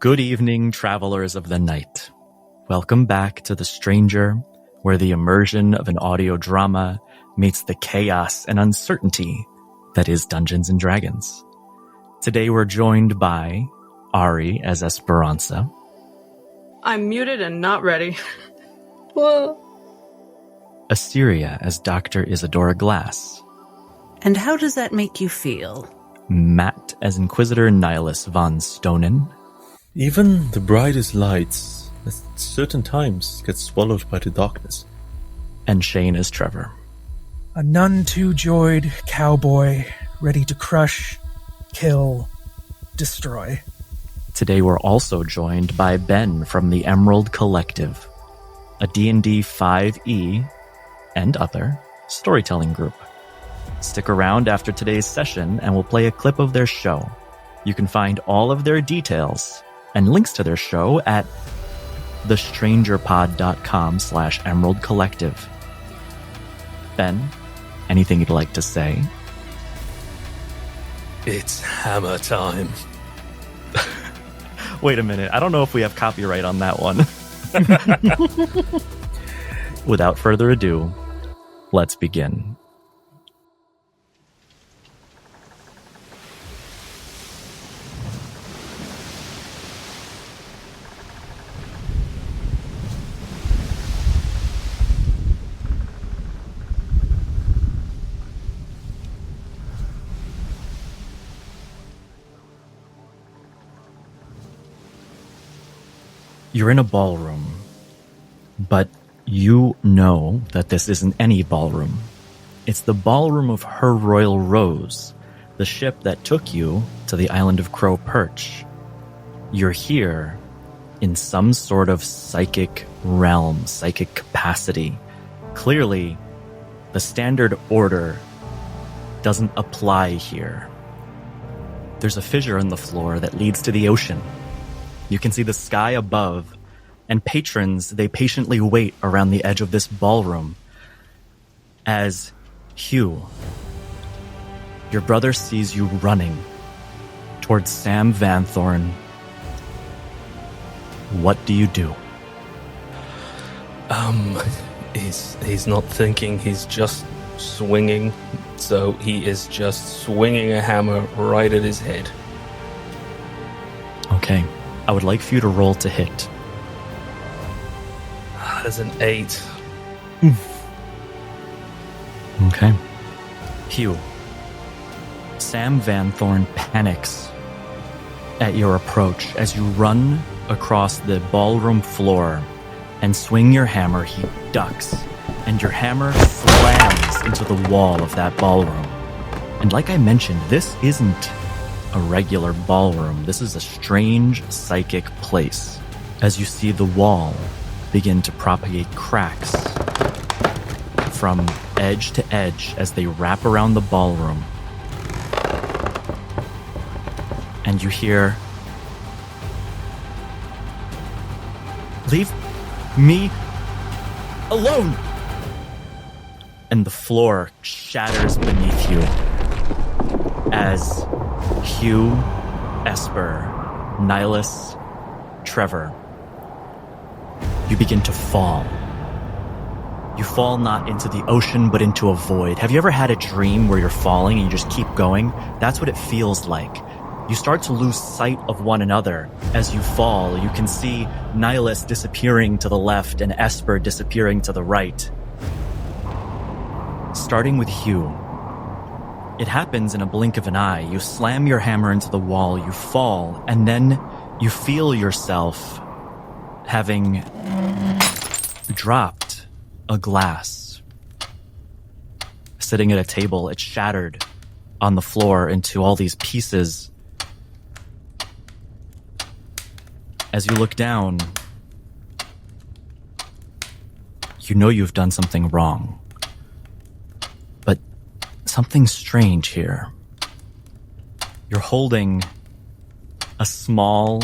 Good evening, travelers of the night. Welcome back to The Stranger, where the immersion of an audio drama meets the chaos and uncertainty that is Dungeons & Dragons. Today we're joined by Ari as Esperanza. I'm muted and not ready. Asteria as Dr. Isadora Glass. And how does that make you feel? Matt as Inquisitor Nihilus von Stonen. Even the brightest lights at certain times get swallowed by the darkness. And Shane as Trevor. A none too joyed cowboy, ready to crush, kill, destroy. Today we're also joined by Ben from the Emerald Collective, a D&D 5e and other storytelling group. Stick around after today's session and we'll play a clip of their show. You can find all of their details and links to their show at thestrangerpod.com/Emerald Collective. Ben, anything you'd like to say? It's hammer time. Wait a minute, I don't know if we have copyright on that one. Without further ado, let's begin. You're in a ballroom, but you know that this isn't any ballroom. It's the ballroom of Her Royal Rose, the ship that took you to the island of Crow Perch. You're here in some sort of psychic realm, psychic capacity. Clearly, the standard order doesn't apply here. There's a fissure in the floor that leads to the ocean. You can see the sky above, and patrons, they patiently wait around the edge of this ballroom as Hugh, your brother, sees you running towards Sam Vanthorne. What do you do? He's not thinking, he's just swinging. So he is just swinging a hammer right at his head. Okay. I would like for you to roll to hit. That's an 8. Okay. Hugh. Sam Vanthorne panics at your approach as you run across the ballroom floor and swing your hammer. He ducks, and your hammer slams into the wall of that ballroom. And like I mentioned, this isn't a regular ballroom. This is a strange psychic place. As you see the wall begin to propagate cracks from edge to edge as they wrap around the ballroom. And you hear, "Leave me alone!" And the floor shatters beneath you as Hugh, Esper, Nihilus, Trevor, you begin to fall. You fall not into the ocean, but into a void. Have you ever had a dream where you're falling and you just keep going? That's what it feels like. You start to lose sight of one another as you fall. You can see Nihilus disappearing to the left and Esper disappearing to the right. Starting with Hugh. It happens in a blink of an eye. You slam your hammer into the wall, you fall, and then you feel yourself having dropped a glass. Sitting at a table, it's shattered on the floor into all these pieces. As you look down, you know you've done something wrong. But something strange here. You're holding a small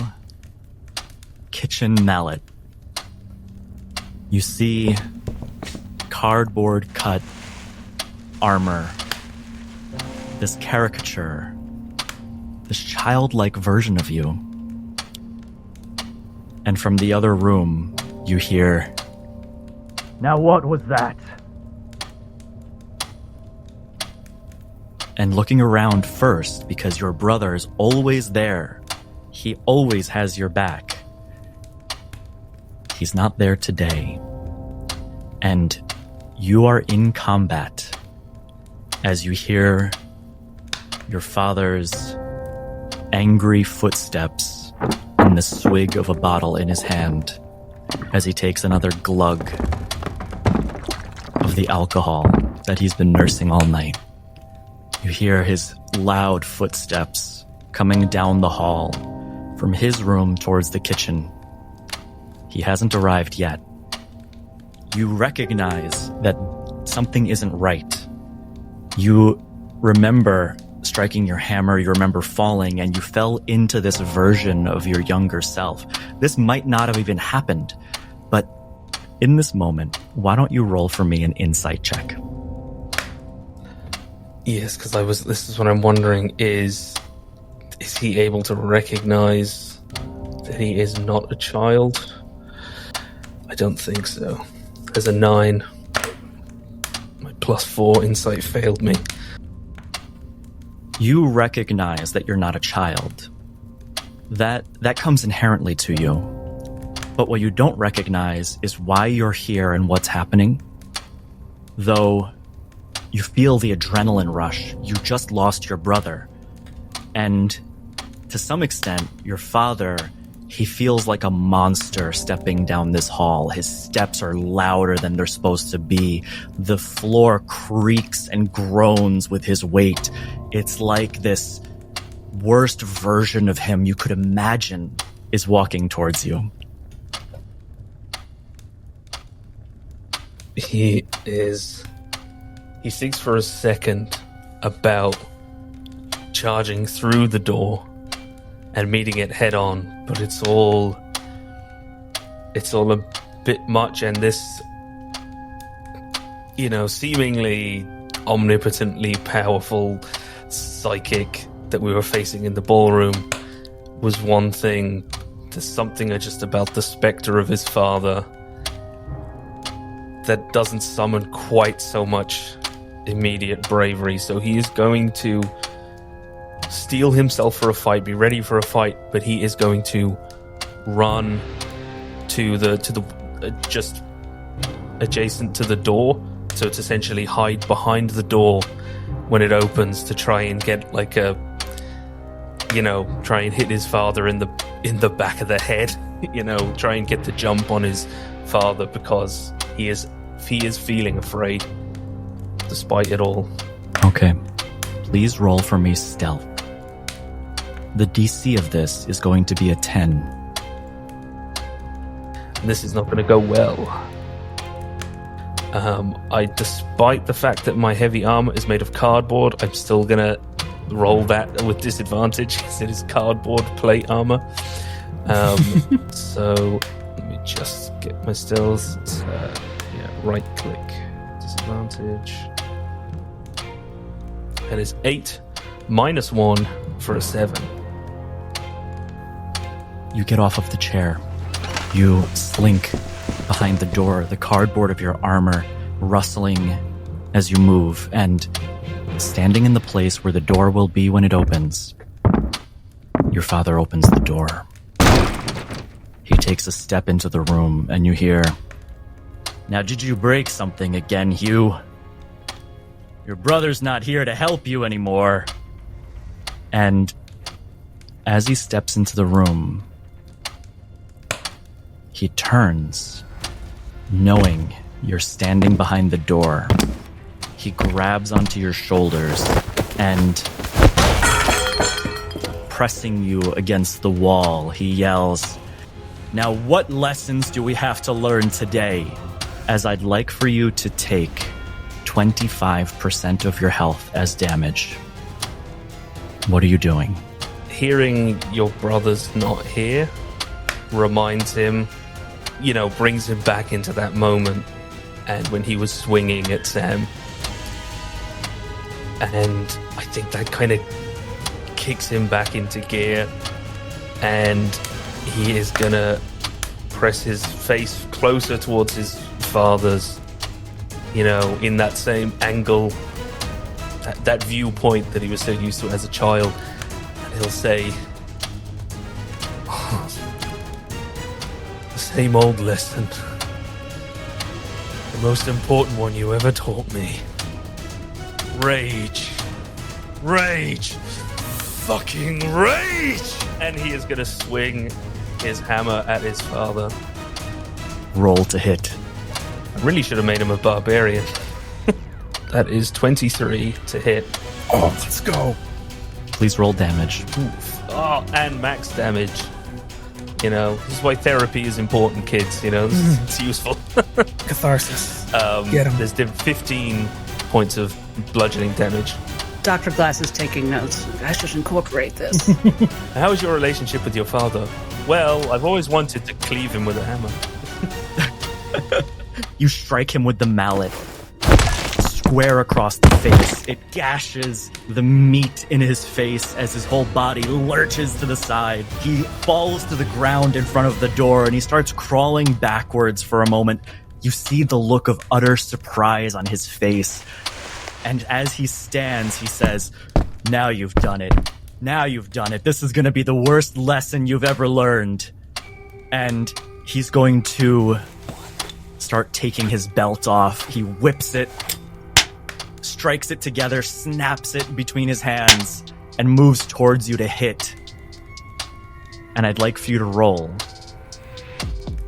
kitchen mallet. You see cardboard cut armor, this caricature, this childlike version of you. And from the other room, you hear, "Now what was that?" And looking around first, because your brother is always there. He always has your back. He's not there today. And you are in combat as you hear your father's angry footsteps and the swig of a bottle in his hand as he takes another glug of the alcohol that he's been nursing all night. You hear his loud footsteps coming down the hall from his room towards the kitchen. He hasn't arrived yet. You recognize that something isn't right. You remember striking your hammer, you remember falling, and you fell into this version of your younger self. This might not have even happened, but in this moment, why don't you roll for me an insight check? Yes, because this is what I'm wondering, is he able to recognize that he is not a child? I don't think so. There's a 9. My +4 insight failed me. You recognize that you're not a child. That comes inherently to you. But what you don't recognize is why you're here and what's happening. Though you feel the adrenaline rush, you just lost your brother. And to some extent, your father, he feels like a monster stepping down this hall. His steps are louder than they're supposed to be. The floor creaks and groans with his weight. It's like this worst version of him you could imagine is walking towards you. He thinks for a second about charging through the door and meeting it head on, but it's all a bit much, and this, seemingly omnipotently powerful psychic that we were facing in the ballroom was one thing. There's something just about the specter of his father that doesn't summon quite so much immediate bravery, so he is going to steel himself for a fight, be ready for a fight, but he is going to run to the just adjacent to the door, so it's essentially hide behind the door when it opens to try and get try and hit his father in the back of the head, try and get the jump on his father, because he is feeling afraid despite it all. Okay, please roll for me stealth. The DC of this is going to be a 10. This is not going to go well. Despite the fact that my heavy armor is made of cardboard, I'm still going to roll that with disadvantage because it is cardboard plate armor. So let me just get my stealth. Right click, disadvantage. That is 8 minus 1 for a 7. You get off of the chair. You slink behind the door, the cardboard of your armor rustling as you move, and standing in the place where the door will be when it opens, your father opens the door. He takes a step into the room, and you hear, "Now did you break something again, Hugh? Your brother's not here to help you anymore." And as he steps into the room, he turns, knowing you're standing behind the door. He grabs onto your shoulders and, pressing you against the wall, he yells, "Now what lessons do we have to learn today? As I'd like for you to take 25% of your health as damage." What are you doing? Hearing your brother's not here reminds him, brings him back into that moment and when he was swinging at Sam. And I think that kind of kicks him back into gear, and he is gonna press his face closer towards his father's, in that same angle, that viewpoint that he was so used to as a child. And he'll say, the same old lesson. The most important one you ever taught me. Rage. Rage. Fucking rage! And he is going to swing his hammer at his father. Roll to hit. I really should have made him a barbarian. That is 23 to hit. Oh, let's go. Please roll damage. Oof. Oh, and max damage. This is why therapy is important, kids. It's useful. Catharsis. Get him. There's 15 points of bludgeoning damage. Dr. Glass is taking notes. I should incorporate this. How is your relationship with your father? Well, I've always wanted to cleave him with a hammer. You strike him with the mallet, square across the face. It gashes the meat in his face as his whole body lurches to the side. He falls to the ground in front of the door and he starts crawling backwards for a moment. You see the look of utter surprise on his face. And as he stands, he says, "Now you've done it. Now you've done it. This is going to be the worst lesson you've ever learned." And he's going to start taking his belt off. He whips it, strikes it together, snaps it between his hands, and moves towards you to hit. And I'd like for you to roll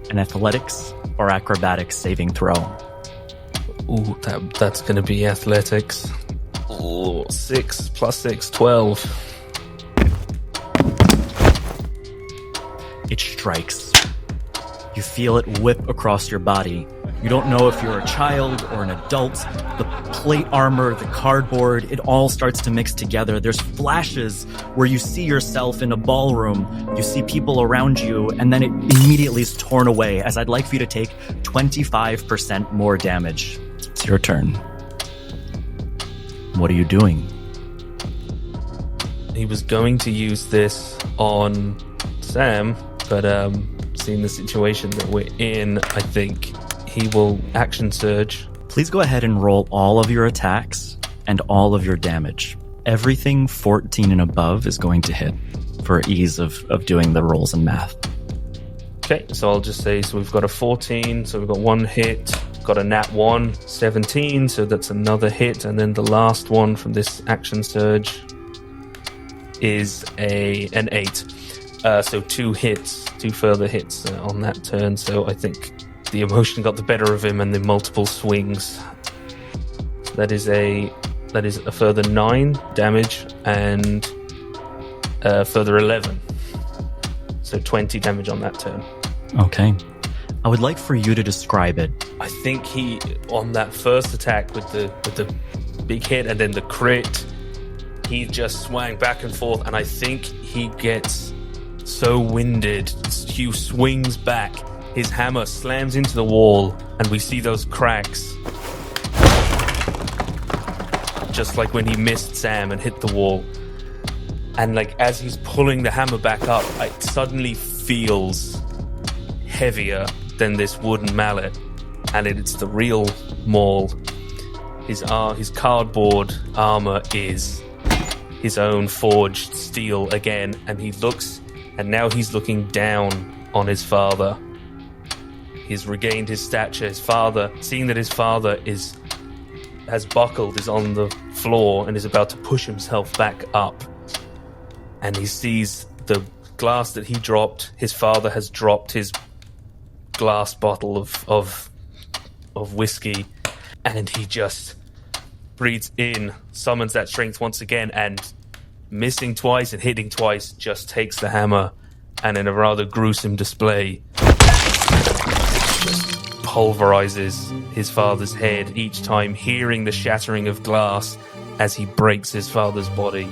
an athletics or acrobatics saving throw. Ooh, that's going to be athletics. Ooh, 6 plus 6, 12. It strikes. You feel it whip across your body. You don't know if you're a child or an adult. The plate armor, the cardboard, it all starts to mix together. There's flashes where you see yourself in a ballroom. You see people around you, and then it immediately is torn away, as I'd like for you to take 25% more damage. It's your turn. What are you doing? He was going to use this on Sam, but seeing the situation that we're in, I think he will action surge. Please go ahead and roll all of your attacks and all of your damage. Everything 14 and above is going to hit for ease of doing the rolls and math. Okay, so I'll just say, so we've got a 14, so we've got one hit, got a nat 1, 17, so that's another hit, and then the last one from this action surge is an 8. So 2 further hits on that turn, so I think the emotion got the better of him and the multiple swings. So that is a further 9 damage and a further 11. So 20 damage on that turn. Okay. I would like for you to describe it. I think he, on that first attack with the big hit and then the crit, he just swung back and forth, and I think he gets so winded. Hugh swings back, his hammer slams into the wall, and we see those cracks. Just like when he missed Sam and hit the wall. And like as he's pulling the hammer back up, it suddenly feels heavier than this wooden mallet, and it's the real Maul. His cardboard armor is his own forged steel again, and he looks, and now he's looking down on his father. He's regained his stature. His father, seeing that his father has buckled, is on the floor and is about to push himself back up, and he sees the glass that he dropped. His father has dropped his glass bottle of whiskey, and he just breathes in, summons that strength once again, and missing twice and hitting twice, just takes the hammer and in a rather gruesome display just pulverizes his father's head each time, hearing the shattering of glass as he breaks his father's body.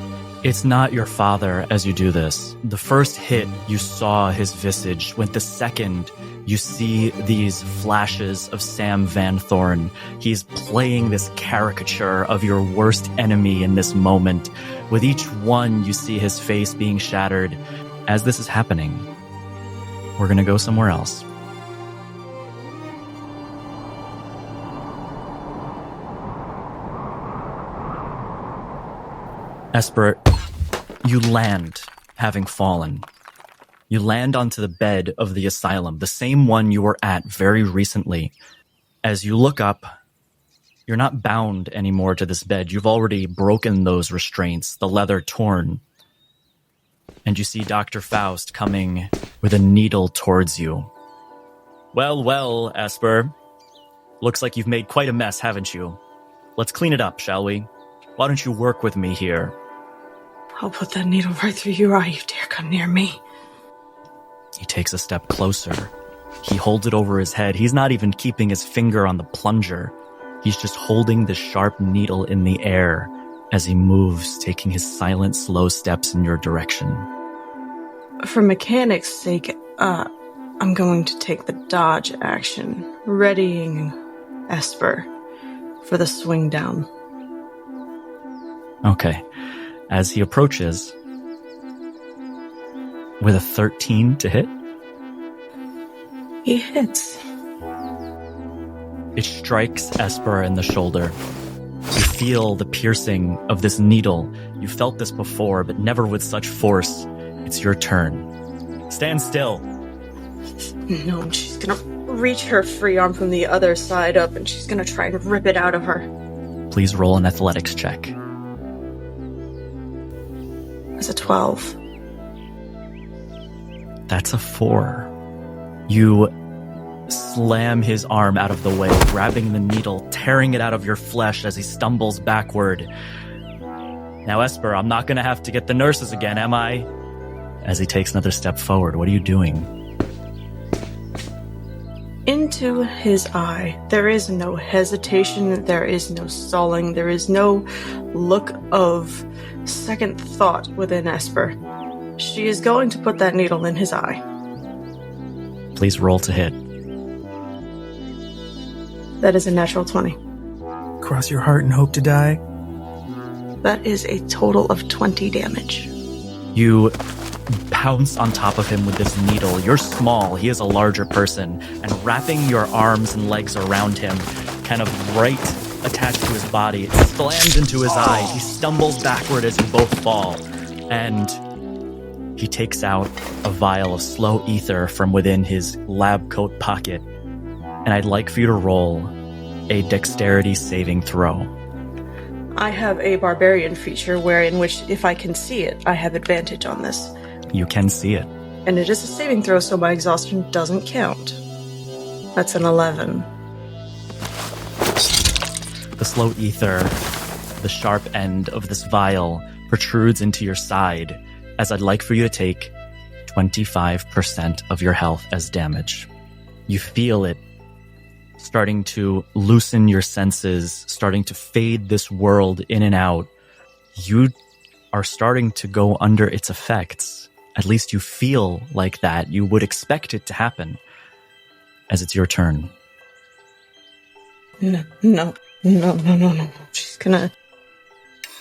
It's not your father as you do this. The first hit, you saw his visage. With the second, you see these flashes of Sam Van Thorn. He's playing this caricature of your worst enemy in this moment. With each one, you see his face being shattered. As this is happening, we're going to go somewhere else. Esper, you land, having fallen. You land onto the bed of the asylum, the same one you were at very recently. As you look up, you're not bound anymore to this bed. You've already broken those restraints, the leather torn. And you see Dr. Faust coming with a needle towards you. Well, Esper. Looks like you've made quite a mess, haven't you? Let's clean it up, shall we? Why don't you work with me here? I'll put that needle right through your eye, you dare come near me. He takes a step closer. He holds it over his head. He's not even keeping his finger on the plunger. He's just holding the sharp needle in the air as he moves, taking his silent, slow steps in your direction. For mechanics' sake, I'm going to take the dodge action, readying Esper for the swing down. Okay. As he approaches, with a 13 to hit, he hits. It strikes Esper in the shoulder. You feel the piercing of this needle. You felt this before, but never with such force. It's your turn. Stand still. No, and she's gonna reach her free arm from the other side up, and she's gonna try and rip it out of her. Please roll an athletics check. That's a 12. That's a 4. You slam his arm out of the way, grabbing the needle, tearing it out of your flesh as he stumbles backward. Now, Esper, I'm not going to have to get the nurses again, am I? As he takes another step forward, what are you doing? Into his eye. There is no hesitation, there is no stalling, there is no look of second thought within Esper. She is going to put that needle in his eye. Please roll to hit. That is a natural 20. Cross your heart and hope to die. That is a total of 20 damage. You pounce on top of him with this needle. You're small, he is a larger person, and wrapping your arms and legs around him, kind of right attached to his body, it slams into his eye. He stumbles backward as you both fall, and he takes out a vial of slow ether from within his lab coat pocket, and I'd like for you to roll a dexterity saving throw. I have a barbarian feature in which if I can see it, I have advantage on this. You can see it. And it is a saving throw, so my exhaustion doesn't count. That's an 11. The slow ether, the sharp end of this vial, protrudes into your side, as I'd like for you to take 25% of your health as damage. You feel it starting to loosen your senses, starting to fade this world in and out. You are starting to go under its effects. At least you feel like that. You would expect it to happen, as it's your turn. No. She's gonna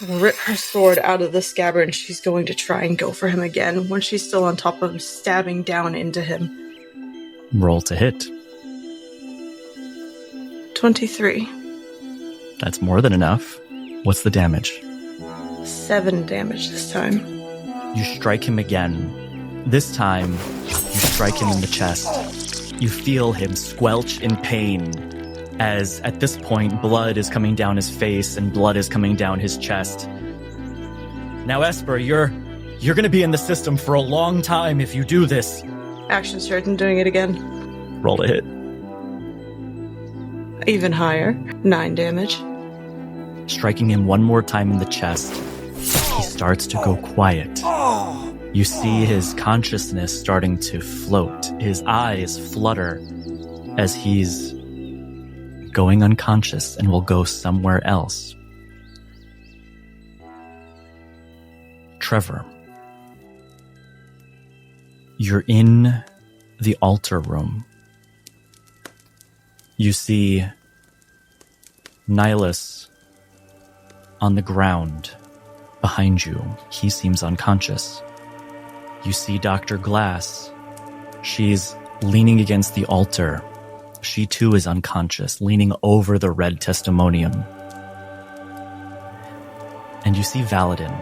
rip her sword out of the scabbard, and she's going to try and go for him again when she's still on top of him, stabbing down into him. Roll to hit. 23. That's more than enough. What's the damage? 7 damage this time. You strike him again. This time, you strike him in the chest. You feel him squelch in pain, as at this point, blood is coming down his face and blood is coming down his chest. Now, Esper, you're gonna be in the system for a long time if you do this. Action surge and doing it again. Roll to hit. Even higher. 9 damage. Striking him one more time in the chest, he starts to go quiet. You see his consciousness starting to float. His eyes flutter as he's going unconscious and will go somewhere else. Trevor, you're in the altar room. You see Nihilus on the ground behind you. He seems unconscious. You see Dr. Glass. She's leaning against the altar. She too is unconscious, leaning over the red testimonium. And you see Valadin.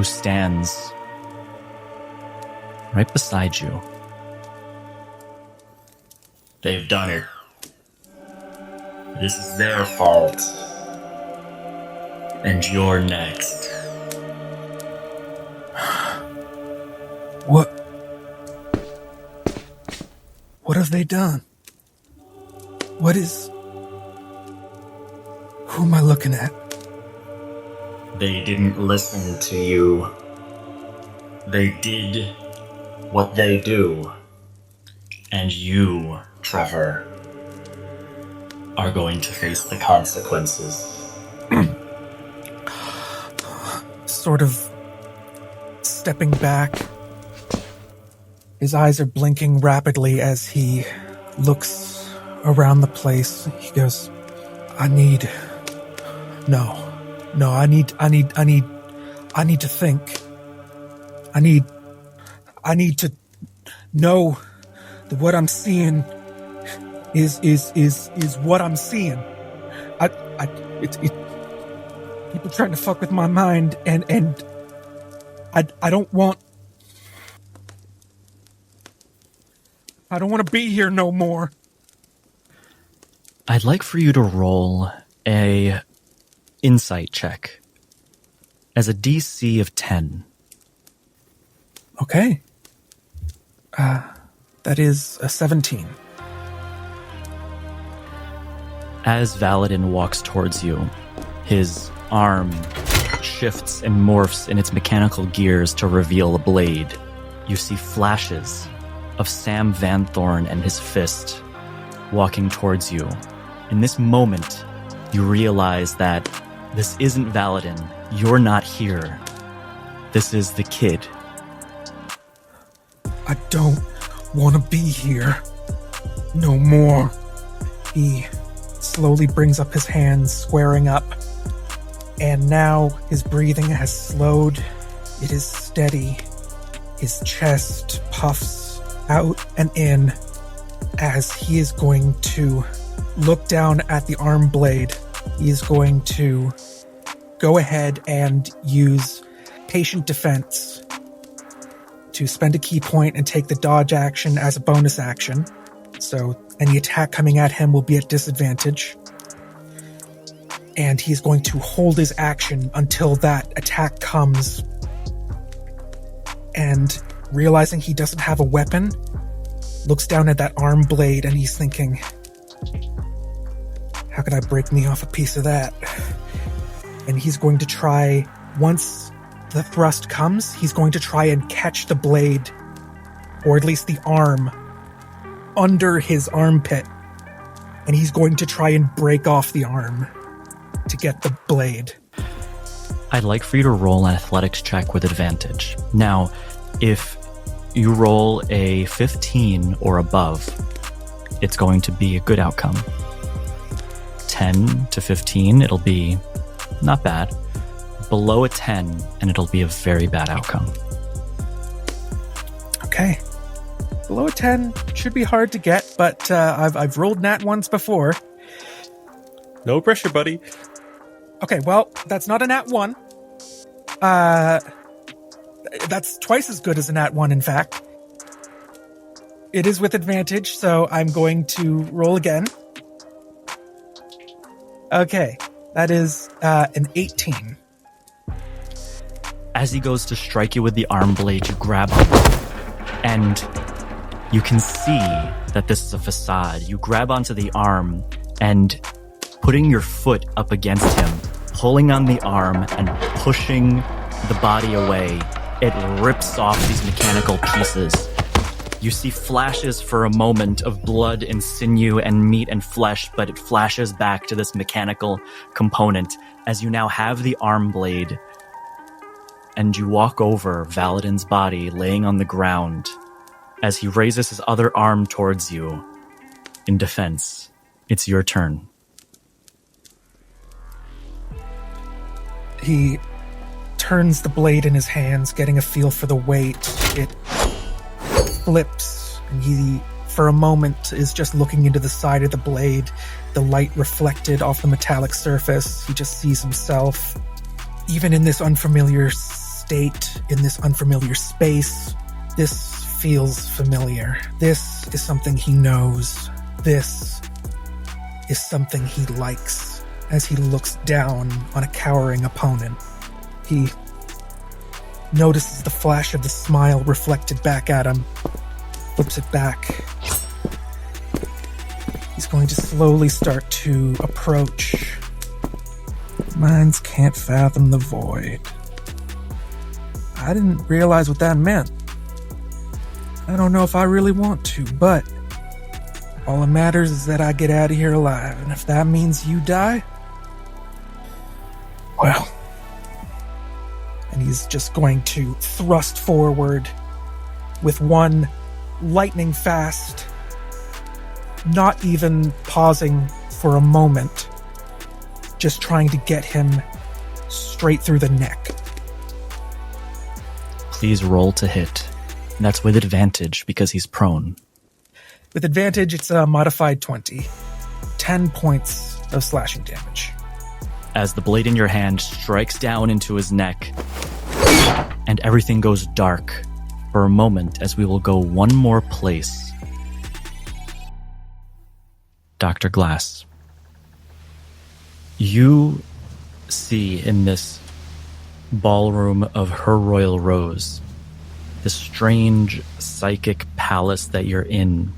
who stands right beside you. They've done it. This is their fault. And you're next. What have they done? Who am I looking at? They didn't listen to you. They did what they do. And you, Trevor, are going to face the consequences. Sort of stepping back. His eyes are blinking rapidly as he looks around the place. He goes, I need to think. I need to know that what I'm seeing is what I'm seeing. It's people trying to fuck with my mind, and I don't want to be here no more. I'd like for you to roll a insight check as a DC of 10. Okay. That is a 17. As Valadin walks towards you, his arm shifts and morphs in its mechanical gears to reveal a blade. You see flashes of Sam Van Thorn and his fist walking towards you. In this moment, you realize that this isn't Valadin. You're not here. This is the kid. I don't want to be here no more. He slowly brings up his hands, squaring up, and now his breathing has slowed. It is steady. His chest puffs out and in as he is going to look down at the arm blade. He is going to go ahead and use patient defense to spend a key point and take the dodge action as a bonus action. So any attack coming at him will be at disadvantage. And he's going to hold his action until that attack comes. And realizing he doesn't have a weapon, looks down at that arm blade and he's thinking, how can I break me off a piece of that? And he's going to try, once the thrust comes, he's going to try and catch the blade, or at least the arm, under his armpit. And he's going to try and break off the arm to get the blade. I'd like for you to roll an athletics check with advantage. Now, if you roll a 15 or above, it's going to be a good outcome. 10 to 15, it'll be not bad. Below a 10, and it'll be a very bad outcome. Okay. Below a 10 should be hard to get, but I've rolled nat ones before. No pressure, buddy. Okay, well, that's not a nat 1. That's twice as good as a nat 1, in fact. It is with advantage, so I'm going to roll again. Okay, that is an 18. As he goes to strike you with the arm blade, you grab him, and you can see that this is a facade. You grab onto the arm, and putting your foot up against him, pulling on the arm and pushing the body away, it rips off these mechanical pieces. You see flashes for a moment of blood and sinew and meat and flesh, but it flashes back to this mechanical component as you now have the arm blade, and you walk over Valadin's body laying on the ground as he raises his other arm towards you in defense. It's your turn. He turns the blade in his hands, getting a feel for the weight. It flips, and he, for a moment, is just looking into the side of the blade, the light reflected off the metallic surface. He just sees himself, even in this unfamiliar state state, in this unfamiliar space. This feels familiar. This is something he knows. This is something he likes. As he looks down on a cowering opponent, he notices the flash of the smile reflected back at him, flips it back. He's going to slowly start to approach. Minds can't fathom the void. I didn't realize what that meant. I don't know if I really want to, but all that matters is that I get out of here alive, and if that means you die, well. And he's just going to thrust forward with one lightning fast, not even pausing for a moment, just trying to get him straight through the neck. Please roll to hit. And that's with advantage because he's prone. With advantage, it's a modified 20. 10 points of slashing damage. As the blade in your hand strikes down into his neck, and everything goes dark for a moment as we will go one more place. Dr. Glass, you see in this ballroom of Her Royal Rose, this strange psychic palace that you're in,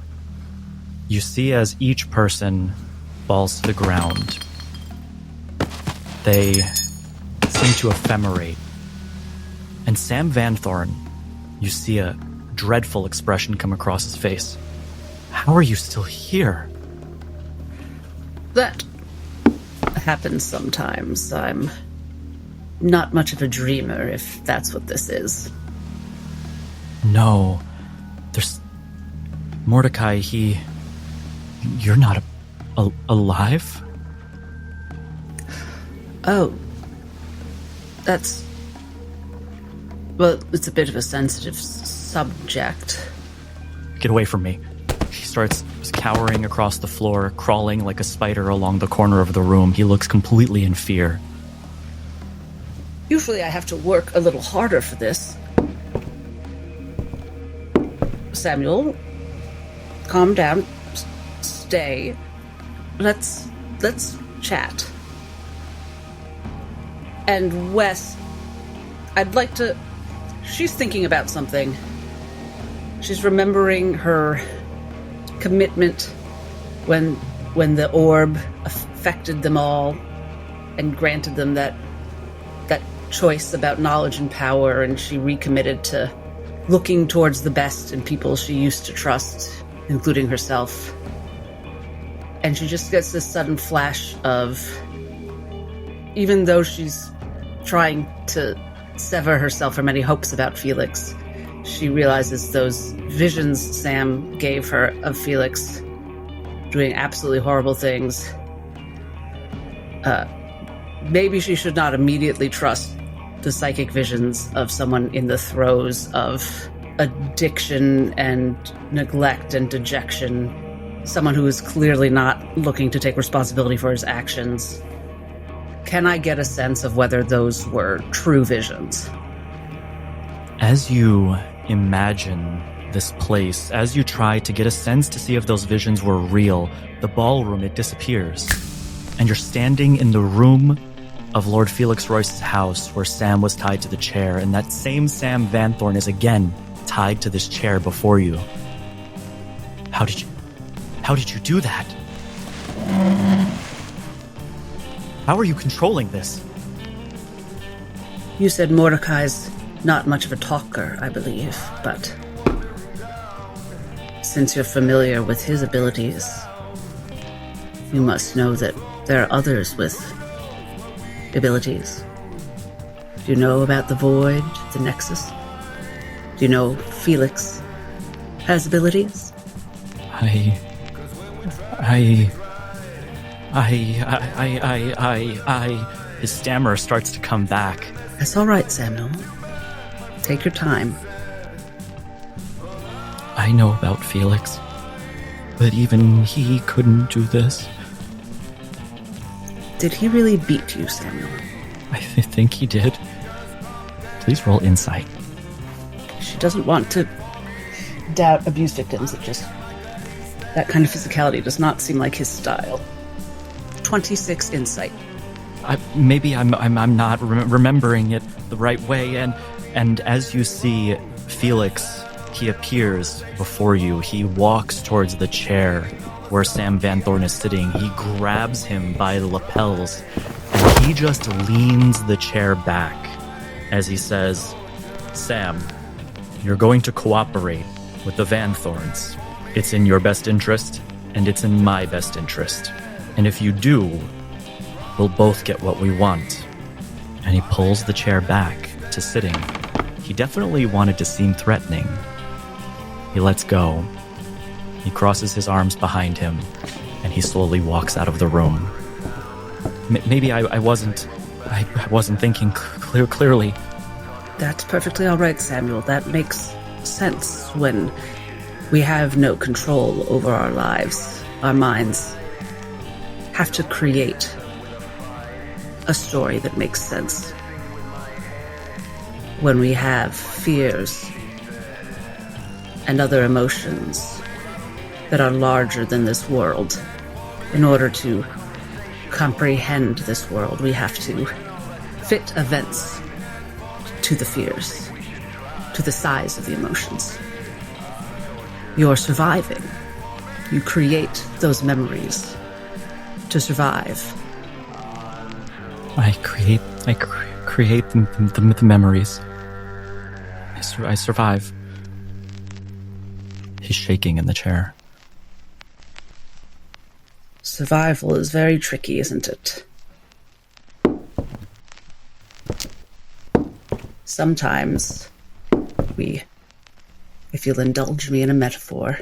you see as each person falls to the ground, they seem to ephemerate. And Sam Vanthorn, you see a dreadful expression come across his face. How are you still here? That happens sometimes. I'm not much of a dreamer, if that's what this is. No. There's... Mordecai, you're not alive? Oh. That's... Well, it's a bit of a sensitive subject. Get away from me. She starts cowering across the floor, crawling like a spider along the corner of the room. He looks completely in fear. Usually I have to work a little harder for this. Samuel, calm down. Stay. Let's chat. And Wes, I'd like to... She's thinking about something. She's remembering her commitment when the orb affected them all and granted them that choice about knowledge and power, and she recommitted to looking towards the best in people she used to trust, including herself. And she just gets this sudden flash of, even though she's trying to sever herself from any hopes about Felix, she realizes those visions Sam gave her of Felix doing absolutely horrible things. Maybe she should not immediately trust the psychic visions of someone in the throes of addiction and neglect and dejection. Someone who is clearly not looking to take responsibility for his actions. Can I get a sense of whether those were true visions? As you imagine this place, as you try to get a sense to see if those visions were real, the ballroom, it disappears. And you're standing in the room of Lord Felix Royce's house where Sam was tied to the chair, and that same Sam Vanthorn is again tied to this chair before you. How did you do that? How are you controlling this? You said Mordecai's not much of a talker, I believe, but since you're familiar with his abilities, you must know that there are others with abilities. Do you know about the Void, the Nexus? Do you know Felix has abilities? His stammer starts to come back. That's all right, Samuel. Take your time. I know about Felix, but even he couldn't do this. Did he really beat you, Samuel? I think he did. Please roll insight. She doesn't want to doubt abuse victims. It just, that kind of physicality does not seem like his style. 26 insight. Maybe I'm not remembering it the right way, and as you see Felix, he appears before you. He walks towards the chair where Sam Van Thorn is sitting. He grabs him by the lapels, and he just leans the chair back as he says, "Sam, you're going to cooperate with the Van Thorns. It's in your best interest, and it's in my best interest. And if you do, we'll both get what we want." And he pulls the chair back to sitting. He definitely wanted to seem threatening. He lets go. He crosses his arms behind him, and he slowly walks out of the room. Maybe I wasn't thinking clearly. That's perfectly all right, Samuel. That makes sense when we have no control over our lives. Our minds have to create a story that makes sense. When we have fears and other emotions that are larger than this world, in order to comprehend this world, we have to fit events to the fears, to the size of the emotions. You're surviving. You create those memories to survive. I create the memories. I survive. He's shaking in the chair. Survival is very tricky, isn't it? Sometimes if you'll indulge me in a metaphor,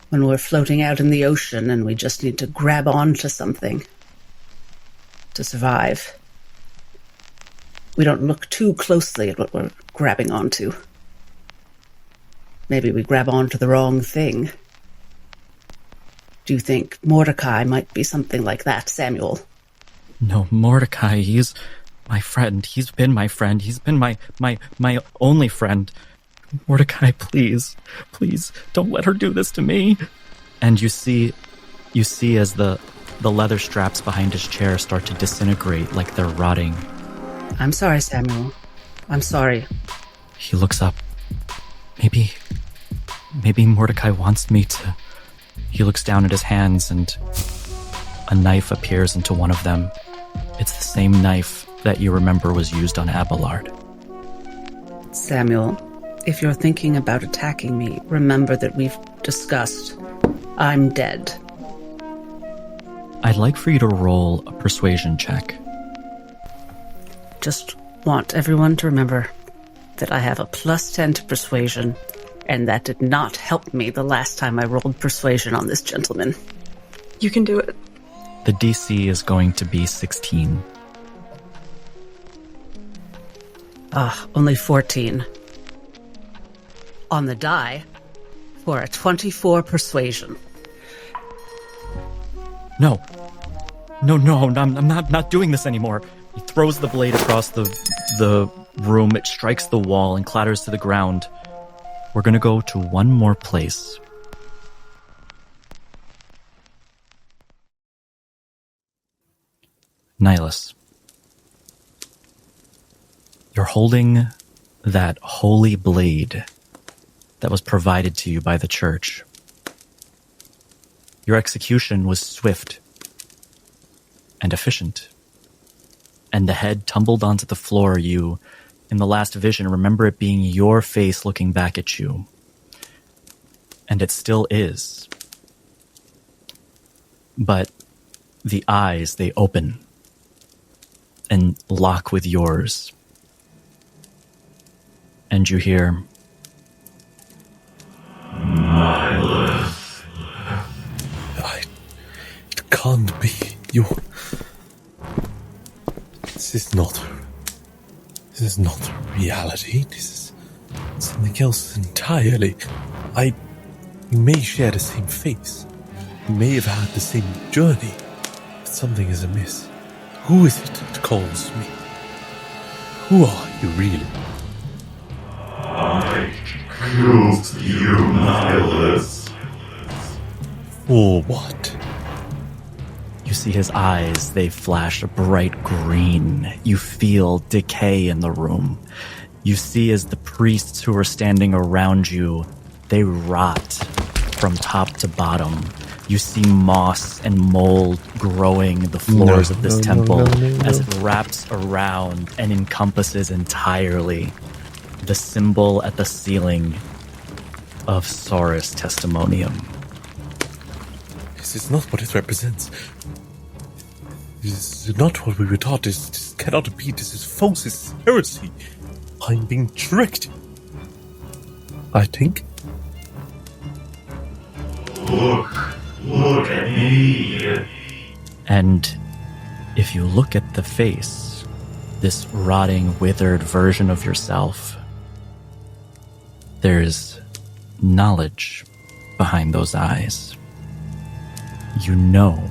when we're floating out in the ocean and we just need to grab onto something to survive, we don't look too closely at what we're grabbing onto. Maybe we grab onto the wrong thing. Do you think Mordecai might be something like that, Samuel? No, Mordecai, he's my friend. He's been my friend. He's been my only friend. Mordecai, please, don't let her do this to me. And you see as the leather straps behind his chair start to disintegrate like they're rotting. I'm sorry, Samuel. I'm sorry. He looks up. Maybe Mordecai wants me to... He looks down at his hands and a knife appears into one of them. It's the same knife that you remember was used on Abelard. Samuel, if you're thinking about attacking me, remember that we've discussed I'm dead. I'd like for you to roll a persuasion check. Just want everyone to remember that I have a +10 to persuasion, and that did not help me the last time I rolled persuasion on this gentleman. You can do it. The DC is going to be 16. Only 14. On the die for a 24 persuasion. No, I'm not doing this anymore. He throws the blade across the room. It strikes the wall and clatters to the ground. We're going to go to one more place. Nihilus. You're holding that holy blade that was provided to you by the church. Your execution was swift and efficient. And the head tumbled onto the floor. You, in the last vision, remember it being your face looking back at you. And it still is. But the eyes, they open and lock with yours. And you hear... It can't be. This is not reality. This is something else entirely. I may share the same face. We may have had the same journey, but something is amiss. Who is it that calls me? Who are you really? I killed you, meticulous. For what? You see his eyes, they flash a bright green. You feel decay in the room. You see as the priests who are standing around you, they rot from top to bottom. You see moss and mold growing the floors of this temple as it wraps around and encompasses entirely the symbol at the ceiling of Saurus Testimonium. This is not what it represents. This is not what we were taught. This cannot be. This is false. This is heresy. I'm being tricked. I think. Look at me. And if you look at the face, this rotting, withered version of yourself, there's knowledge behind those eyes. You know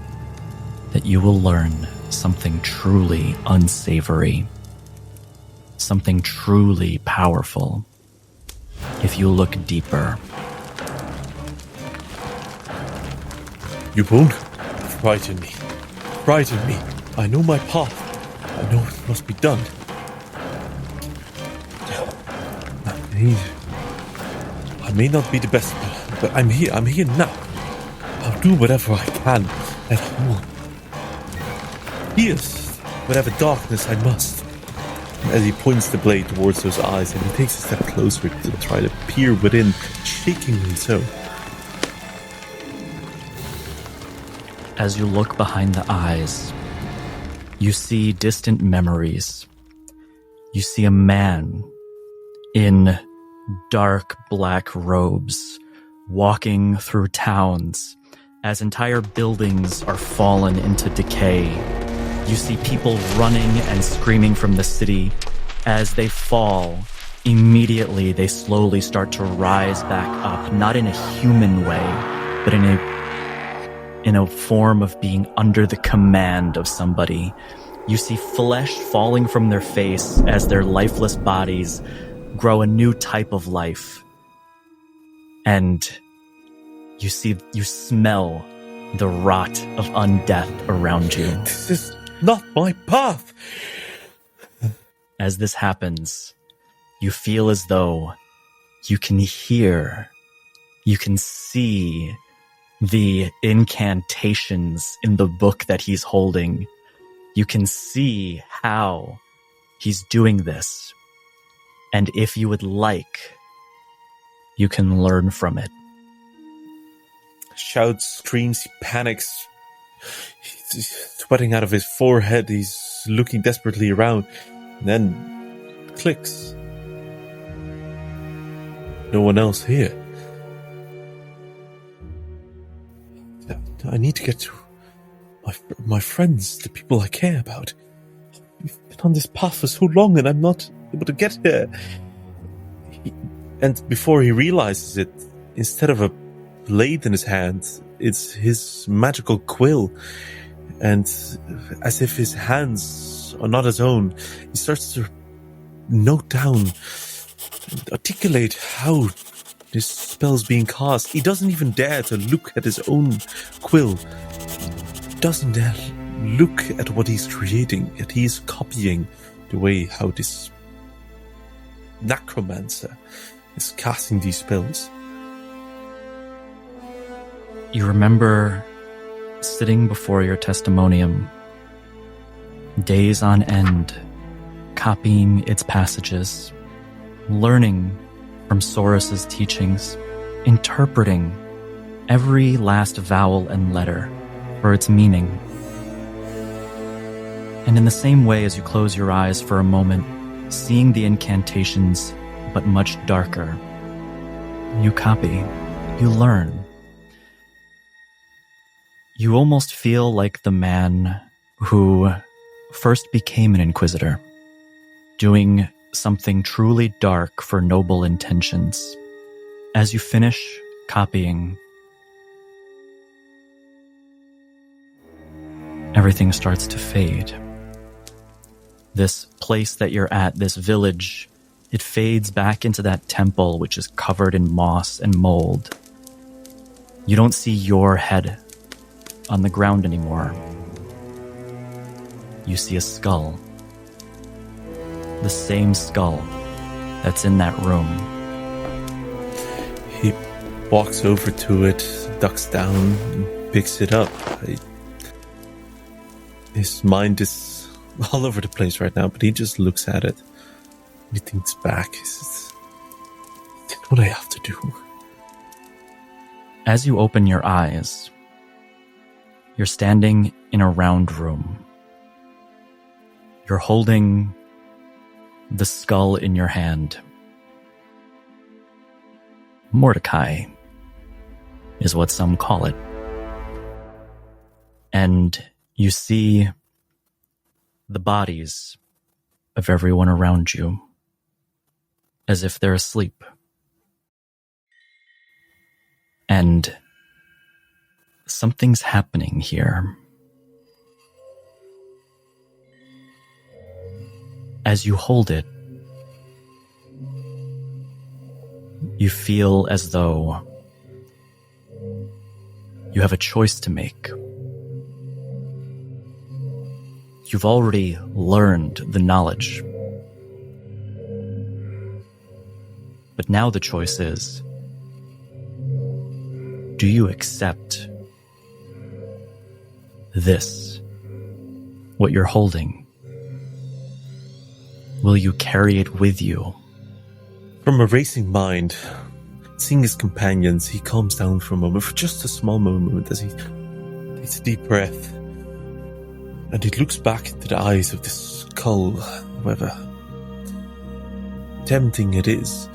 that you will learn something truly unsavory, something truly powerful, if you look deeper. You won't frighten me. Frighten me. I know my path. I know what must be done. I may not be the best, but I'm here. I'm here now. I'll do whatever I can, and I will pierce whatever darkness I must. As he points the blade towards those eyes, and he takes a step closer to try to peer within, shakingly so. As you look behind the eyes, you see distant memories. You see a man in dark black robes walking through towns as entire buildings are fallen into decay. You see people running and screaming from the city. As they fall, immediately they slowly start to rise back up, not in a human way, but in a form of being under the command of somebody. You see flesh falling from their face as their lifeless bodies grow a new type of life. And you smell the rot of undeath around you. This is not my path. As this happens, you feel as though you can hear, you can see the incantations in the book that he's holding. You can see how he's doing this. And if you would like, you can learn from it. Shouts, screams, he panics. He's sweating out of his forehead. He's looking desperately around. And then clicks. No one else here. I need to get to my friends, the people I care about. We've been on this path for so long and I'm not able to get here. And before he realizes it, instead of a blade in his hand, it's his magical quill. And as if his hands are not his own, he starts to note down, articulate how this spell's being cast. He doesn't even dare to look at his own quill. He doesn't dare look at what he's creating, yet he's copying the way how this necromancer is casting these spells. You remember sitting before your testimonium, days on end, copying its passages, learning from Saurus's teachings, interpreting every last vowel and letter for its meaning. And in the same way as you close your eyes for a moment, seeing the incantations but much darker, you copy, you learn. You almost feel like the man who first became an inquisitor, doing something truly dark for noble intentions. As you finish copying, everything starts to fade. This place that you're at, this village, it fades back into that temple which is covered in moss and mold. You don't see your head on the ground anymore. You see a skull. The same skull that's in that room. He walks over to it, ducks down, and picks it up. His mind is all over the place right now, but he just looks at it. He thinks back. He says, what do I have to do? As you open your eyes, you're standing in a round room. You're holding the skull in your hand. Mordecai is what some call it. And you see the bodies of everyone around you as if they're asleep. And something's happening here. As you hold it, you feel as though you have a choice to make. You've already learned the knowledge. But now the choice is, do you accept this, what you're holding? Will you carry it with you? From a racing mind, seeing his companions, he calms down for a moment, for just a small moment, as he takes a deep breath. And he looks back into the eyes of this skull, however tempting it is.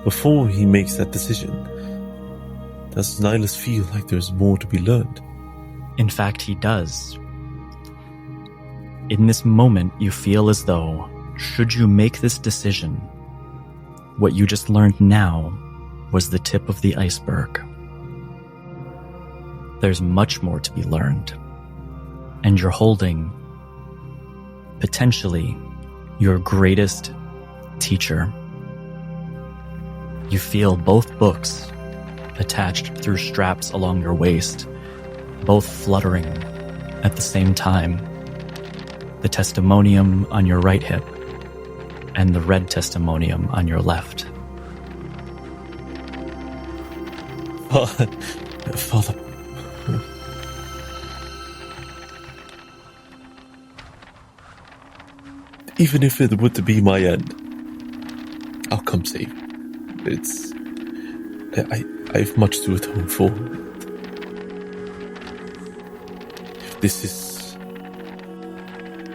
Before he makes that decision, does Nihilus feel like there's more to be learned? In fact, he does. In this moment, you feel as though, should you make this decision, what you just learned now was the tip of the iceberg. There's much more to be learned. And you're holding, potentially, your greatest teacher. You feel both books attached through straps along your waist, both fluttering at the same time. The testimonium on your right hip and the red testimonium on your left. Father. Even if it were to be my end, I'll come save you. I have much to atone for. If this is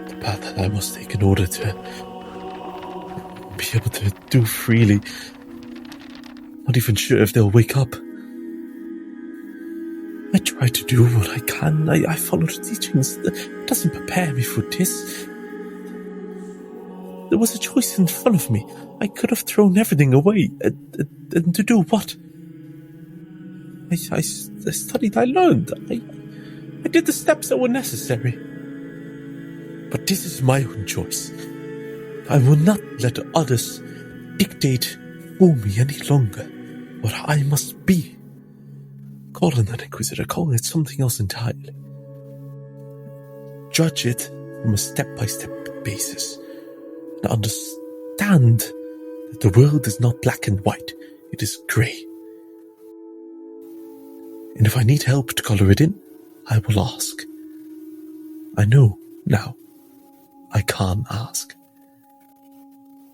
the path that I must take in order to be able to do freely, not even sure if they'll wake up. I try to do what I can. I follow the teachings. It doesn't prepare me for this. There was a choice in front of me. I could have thrown everything away. And to do what? I studied, I learned. I did the steps that were necessary. But this is my own choice. I will not let others dictate for me any longer what I must be. Call it an inquisitor, call it something else entirely. Judge it from a step-by-step basis. And understand that the world is not black and white, it is grey. And if I need help to colour it in, I will ask. I know now I can't ask.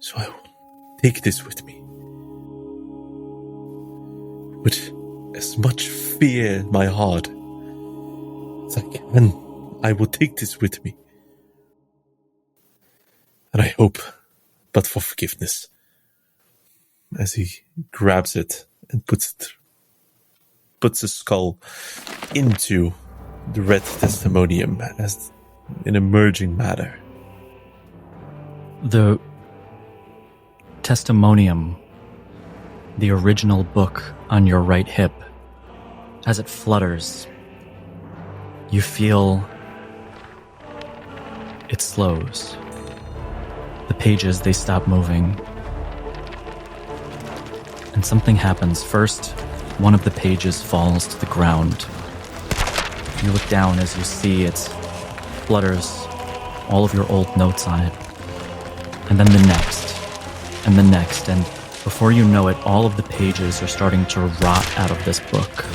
So I will take this with me. With as much fear in my heart as I can, I will take this with me. And I hope, but for forgiveness. As he grabs it and puts the skull into the red testimonium as an emerging matter. The testimonium, the original book on your right hip, as it flutters, you feel it slows. The pages, they stop moving. And something happens. First, one of the pages falls to the ground. You look down as you see it flutters all of your old notes on it. And then the next, and the next, and before you know it, all of the pages are starting to rot out of this book.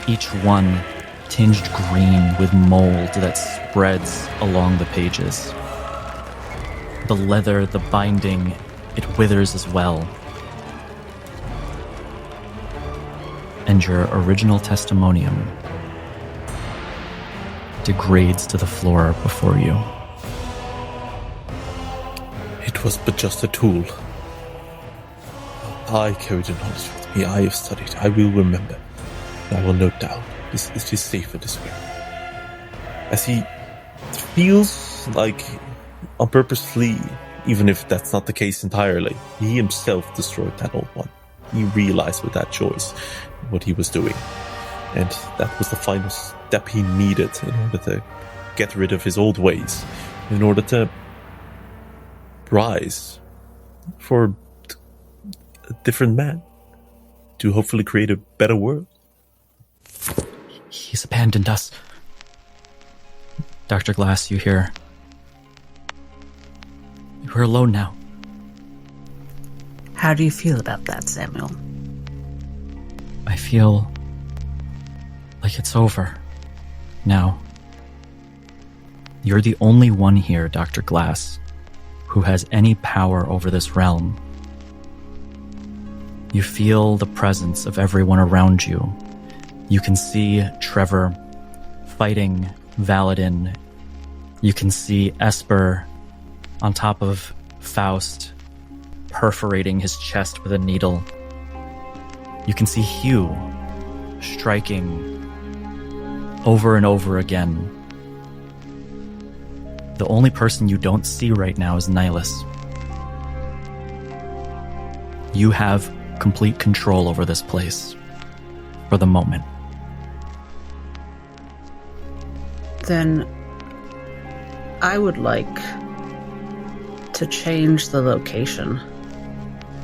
Each one tinged green with mold that spreads along the pages. The leather, the binding, it withers as well. And your original testimonium degrades to the floor before you. It was but just a tool. I carry the knowledge with me. I have studied. I will remember. I will note down. It is safer this way. As he feels like on purposely, even if that's not the case entirely, he himself destroyed that old one. He realized with that choice what he was doing. And that was the final step he needed in order to get rid of his old ways, in order to rise for a different man, to hopefully create a better world. He's abandoned us. Dr. Glass, you hear? We're alone now. How do you feel about that, Samuel? I feel like it's over now. You're the only one here, Dr. Glass, who has any power over this realm. You feel the presence of everyone around you. You can see Trevor fighting Valadin. You can see Esper on top of Faust, perforating his chest with a needle. You can see Hugh striking over and over again. The only person you don't see right now is Nihilus. You have complete control over this place for the moment. Then I would like to change the location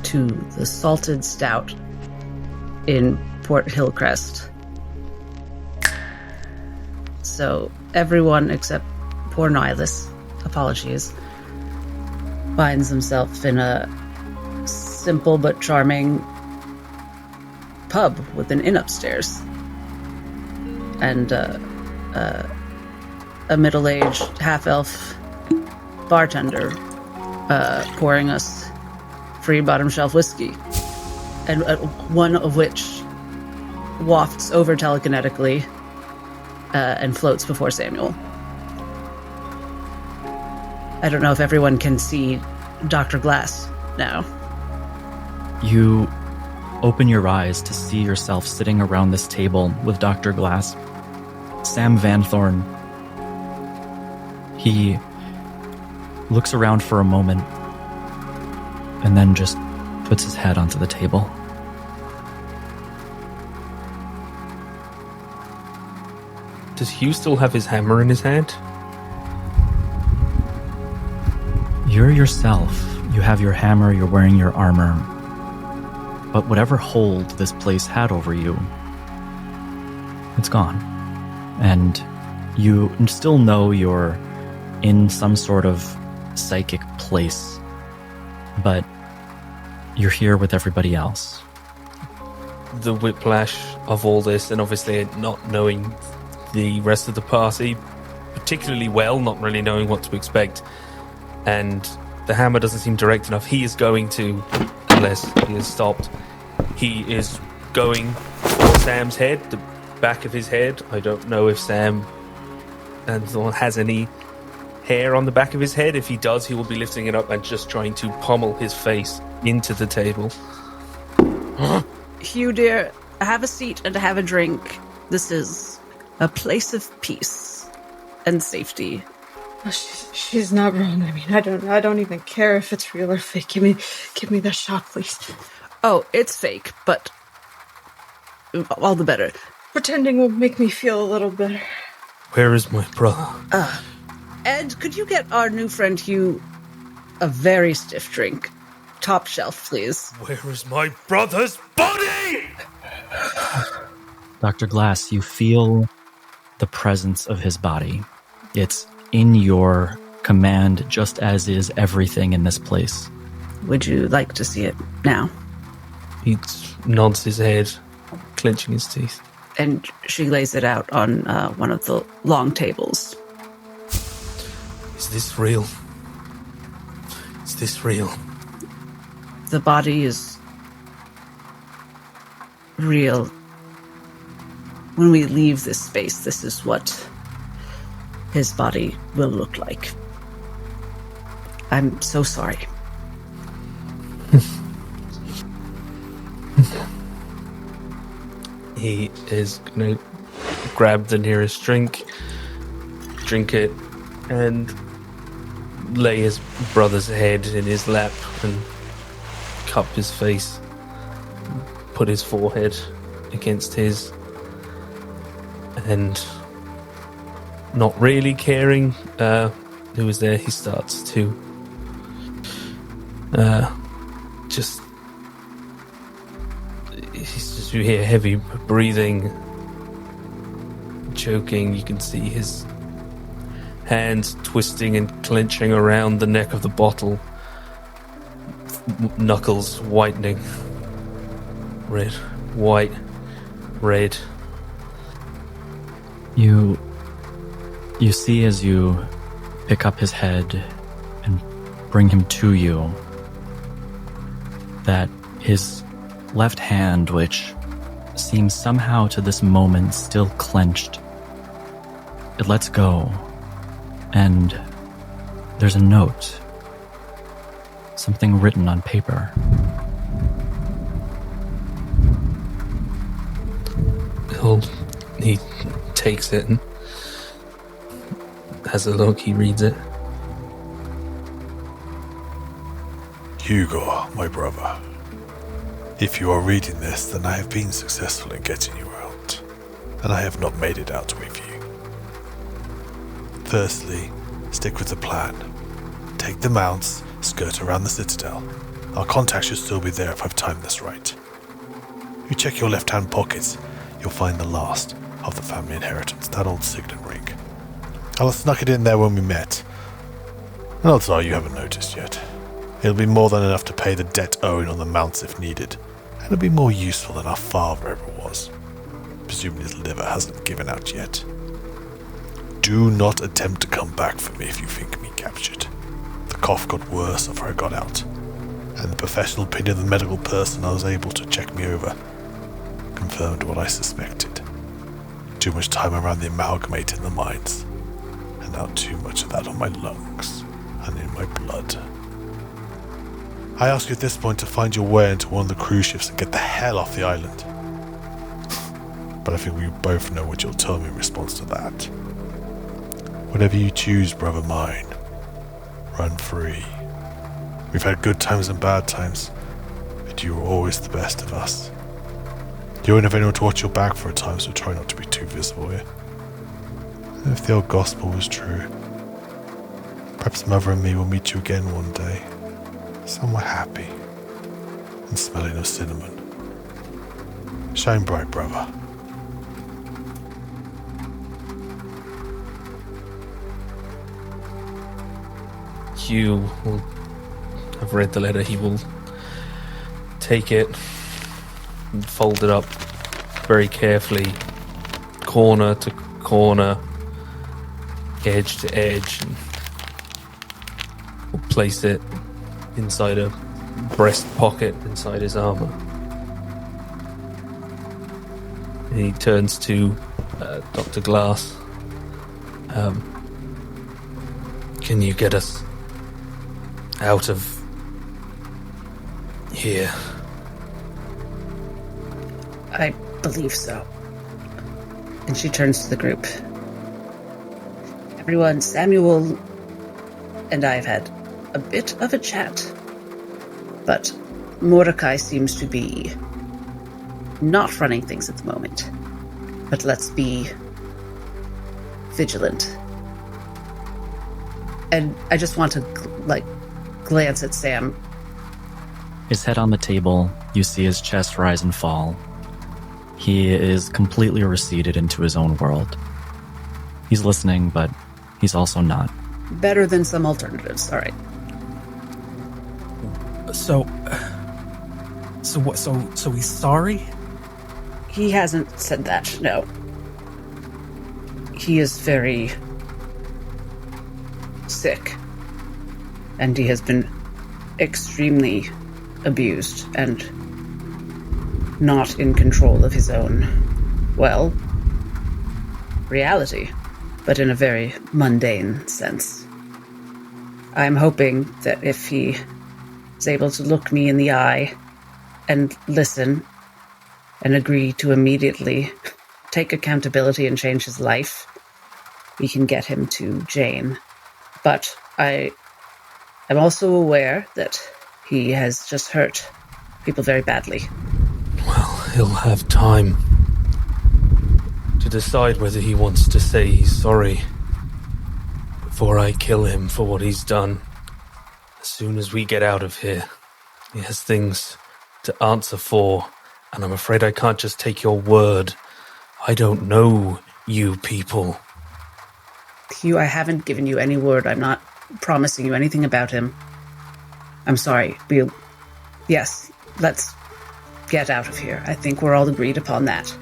to the Salted Stout in Port Hillcrest. So everyone except poor Nihilus, apologies, finds himself in a simple but charming pub with an inn upstairs. And a middle-aged half-elf bartender pouring us free bottom-shelf whiskey, and one of which wafts over telekinetically and floats before Samuel. I don't know if everyone can see Dr. Glass now. You open your eyes to see yourself sitting around this table with Dr. Glass. Sam Vanthorne. He looks around for a moment and then just puts his head onto the table. Does Hugh still have his hammer in his hand? You're yourself. You have your hammer, you're wearing your armor. But whatever hold this place had over you, it's gone. And you still know you're in some sort of psychic place, but you're here with everybody else. The whiplash of all this, and obviously not knowing the rest of the party particularly well, not really knowing what to expect, and the hammer doesn't seem direct enough. He is going to, unless he is stopped, he is going for Sam's head, the back of his head. I don't know if Sam has any hair on the back of his head. If he does, he will be lifting it up and just trying to pommel his face into the table. Hugh, dear, have a seat and have a drink. This is a place of peace and safety. Oh, she's not wrong. I mean, I don't even care if it's real or fake. Give me that shot, please. Oh, it's fake, but all the better. Pretending will make me feel a little better. Where is my brother? Ed, could you get our new friend Hugh a very stiff drink? Top shelf, please. Where is my brother's body? Dr. Glass, you feel the presence of his body. It's in your command, just as is everything in this place. Would you like to see it now? He nods his head, clenching his teeth. And she lays it out on one of the long tables. Is this real? Is this real? The body is real. When we leave this space, this is what his body will look like. I'm so sorry. He is going to grab the nearest drink, drink it, and lay his brother's head in his lap and cup his face, put his forehead against his, and not really caring who was there, he starts to you hear heavy breathing, choking. You can see his hands twisting and clenching around the neck of the bottle, knuckles whitening, red, white, red. You see as you pick up his head and bring him to you that his left hand, which seems somehow to this moment still clenched, it lets go, and there's a note, something written on paper. He takes it and has a look. He reads it. Hugo, my brother. If you are reading this, then I have been successful in getting you out, and I have not made it out with you. Firstly, stick with the plan. Take the mounts, skirt around the citadel. Our contact should still be there if I've timed this right. You check your left-hand pockets, you'll find the last of the family inheritance, that old signet ring. I'll have snuck it in there when we met, and odds are you haven't noticed yet. It'll be more than enough to pay the debt owing on the mounts if needed, and it'll be more useful than our father ever was. Presuming his liver hasn't given out yet. Do not attempt to come back for me if you think me captured. The cough got worse after I got out, and the professional opinion of the medical person I was able to check me over confirmed what I suspected. Too much time around the amalgamate in the mines, and now too much of that on my lungs and in my blood. I ask you at this point to find your way into one of the cruise ships and get the hell off the island. But I think we both know what you'll tell me in response to that. Whatever you choose, brother mine, run free. We've had good times and bad times, but you were always the best of us. You won't have anyone to watch your back for a time, so try not to be too visible here. And if the old gospel was true, perhaps Mother and me will meet you again one day, somewhere happy and smelling of cinnamon. Shine bright, brother. Hugh will have read the letter. He will take it and fold it up very carefully, corner to corner, edge to edge, and will place it inside a breast pocket inside his armor. And he turns to Dr. Glass. Can you get us out of here? I believe so. And she turns to the group. Everyone, Samuel and I have had a bit of a chat, but Mordecai seems to be not running things at the moment. But let's be vigilant. And I just want to, glance at Sam. His head on the table, you see his chest rise and fall. He is completely receded into his own world. He's listening, but he's also not. Better than some alternatives. All right. So what? So he's sorry? He hasn't said that, no. He is very sick. And he has been extremely abused and not in control of his own, well, reality, but in a very mundane sense. I'm hoping that if he is able to look me in the eye and listen and agree to immediately take accountability and change his life, we can get him to Jane. But I am also aware that he has just hurt people very badly. Well, he'll have time to decide whether he wants to say he's sorry before I kill him for what he's done. As soon as we get out of here, he has things to answer for, and I'm afraid I can't just take your word. I don't know you people. Hugh, I haven't given you any word. I'm not promising you anything about him. I'm sorry. Yes, let's get out of here. I think we're all agreed upon that.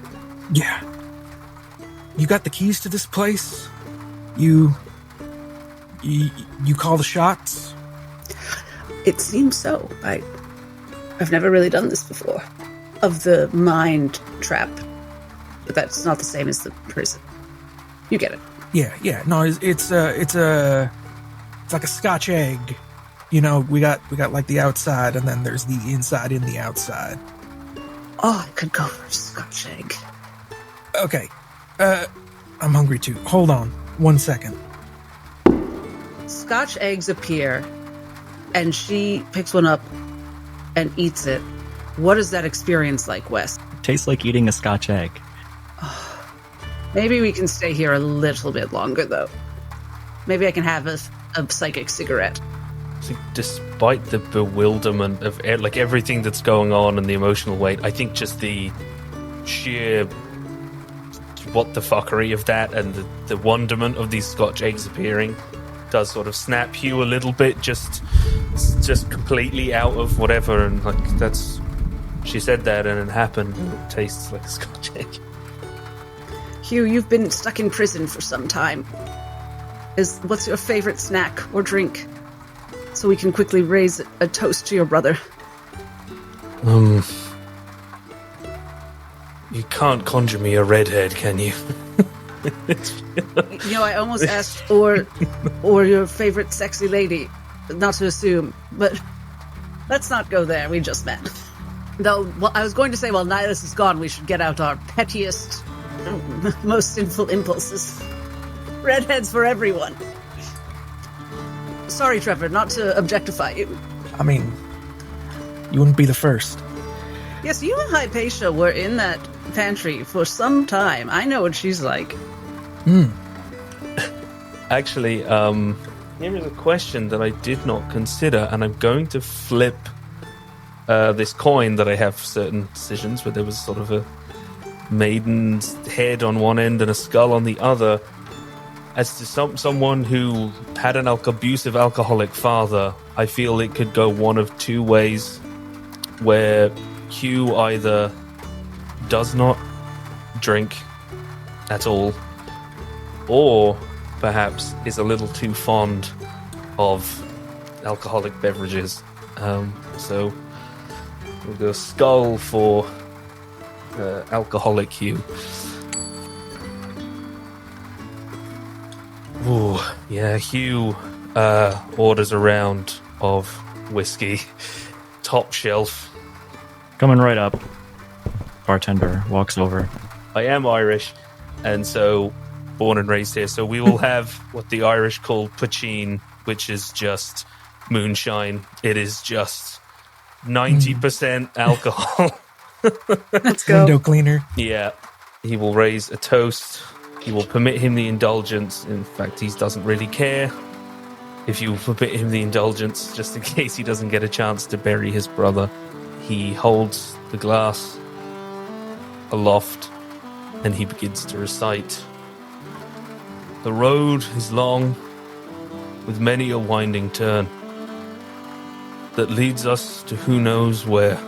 Yeah. You got the keys to this place? You call the shots? It seems so. I've never really done this before. Of the mind trap. But that's not the same as the prison. You get it. Yeah. No, it's like a Scotch egg. You know, we got like the outside, and then there's the inside in the outside. Oh, I could go for a Scotch egg. Okay. I'm hungry too. Hold on 1 second. Scotch eggs appear, and she picks one up and eats it. What is that experience like, Wes? Tastes like eating a Scotch egg. Maybe we can stay here a little bit longer, though. Maybe I can have a psychic cigarette. I think despite the bewilderment of everything that's going on and the emotional weight, I think just the sheer what the fuckery of that and the wonderment of these Scotch eggs appearing does sort of snap Hugh a little bit, just completely out of whatever, and that's she said that and it happened and it tastes like a Scotch egg. Hugh, you've been stuck in prison for some time. What's your favorite snack or drink? So we can quickly raise a toast to your brother. You can't conjure me a redhead, can you? I almost asked, or your favorite sexy lady. Not to assume, but let's not go there. We just met. Though, I was going to say, while Nihilus is gone, we should get out our pettiest, most sinful impulses. Redheads for everyone. Sorry, Trevor, not to objectify you. I mean, you wouldn't be the first. Yes, you and Hypatia were in that pantry for some time. I know what she's like. Actually, here is a question that I did not consider, and I'm going to flip this coin that I have for certain decisions, where there was sort of a maiden's head on one end and a skull on the other. As to someone who had an abusive alcoholic father, I feel it could go one of two ways, where Hugh either does not drink at all, or perhaps is a little too fond of alcoholic beverages. So we'll go skull for alcoholic Hugh. Ooh, yeah, Hugh orders a round of whiskey, top shelf. Coming right up. Bartender walks over. I am Irish, and so born and raised here. So we will have what the Irish call poitín, which is just moonshine. It is just 90% alcohol. Let's go. Window cleaner. Yeah, he will raise a toast. He will permit him the indulgence. In fact, he doesn't really care. if you permit him the indulgence, just in case he doesn't get a chance to bury his brother. He holds the glass aloft and he begins to recite. The road is long, with many a winding turn, that leads us to who knows where.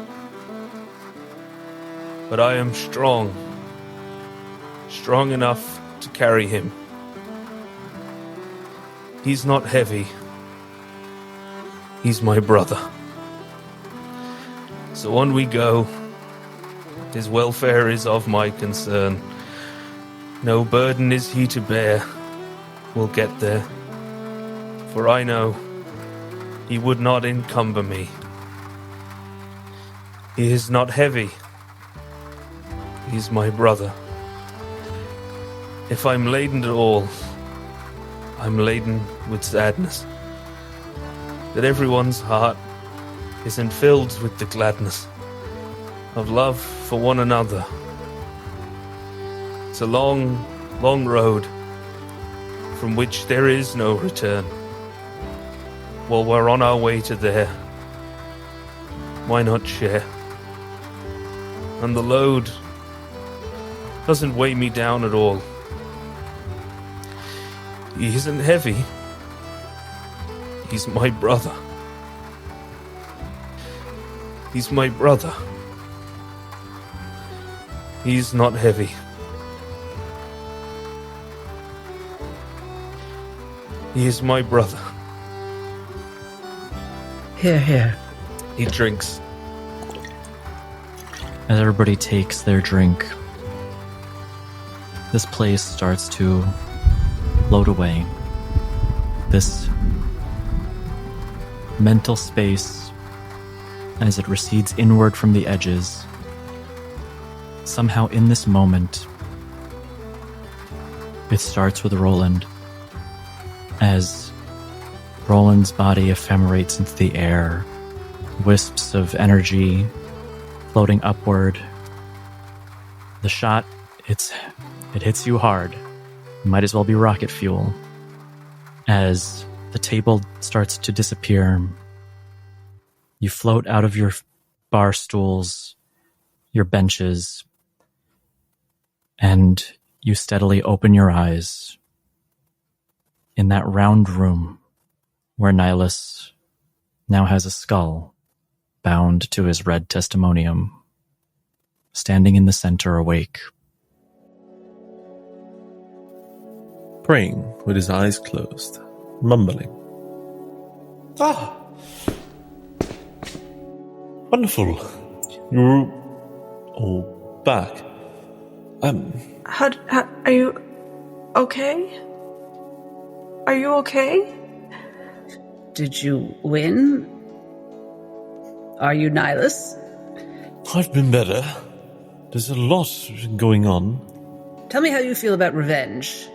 But I am strong, strong enough to carry him. He's not heavy. He's my brother. So on we go. His welfare is of my concern. No burden is he to bear. We'll get there. For I know he would not encumber me. He is not heavy. He's my brother. If I'm laden at all, I'm laden with sadness. That everyone's heart isn't filled with the gladness of love for one another. It's a long, long road from which there is no return. While we're on our way to there, why not share? And the load doesn't weigh me down at all. He isn't heavy. He's my brother. He's my brother. He's not heavy. He is my brother. Here, here. He drinks. As everybody takes their drink, this place starts to float away. This mental space, as it recedes inward from the edges, somehow in this moment, it starts with Roland. As Roland's body ephemerates into the air, wisps of energy floating upward. The shot, it hits you hard. It might as well be rocket fuel. As the table starts to disappear, you float out of your bar stools, your benches, and you steadily open your eyes in that round room where Nihilus now has a skull bound to his red testimonium, standing in the center awake. Praying with his eyes closed, mumbling. Ah! Wonderful. You're all back. How are you okay? Are you okay? Did you win? Are you Nihilus? I've been better. There's a lot going on. Tell me how you feel about revenge.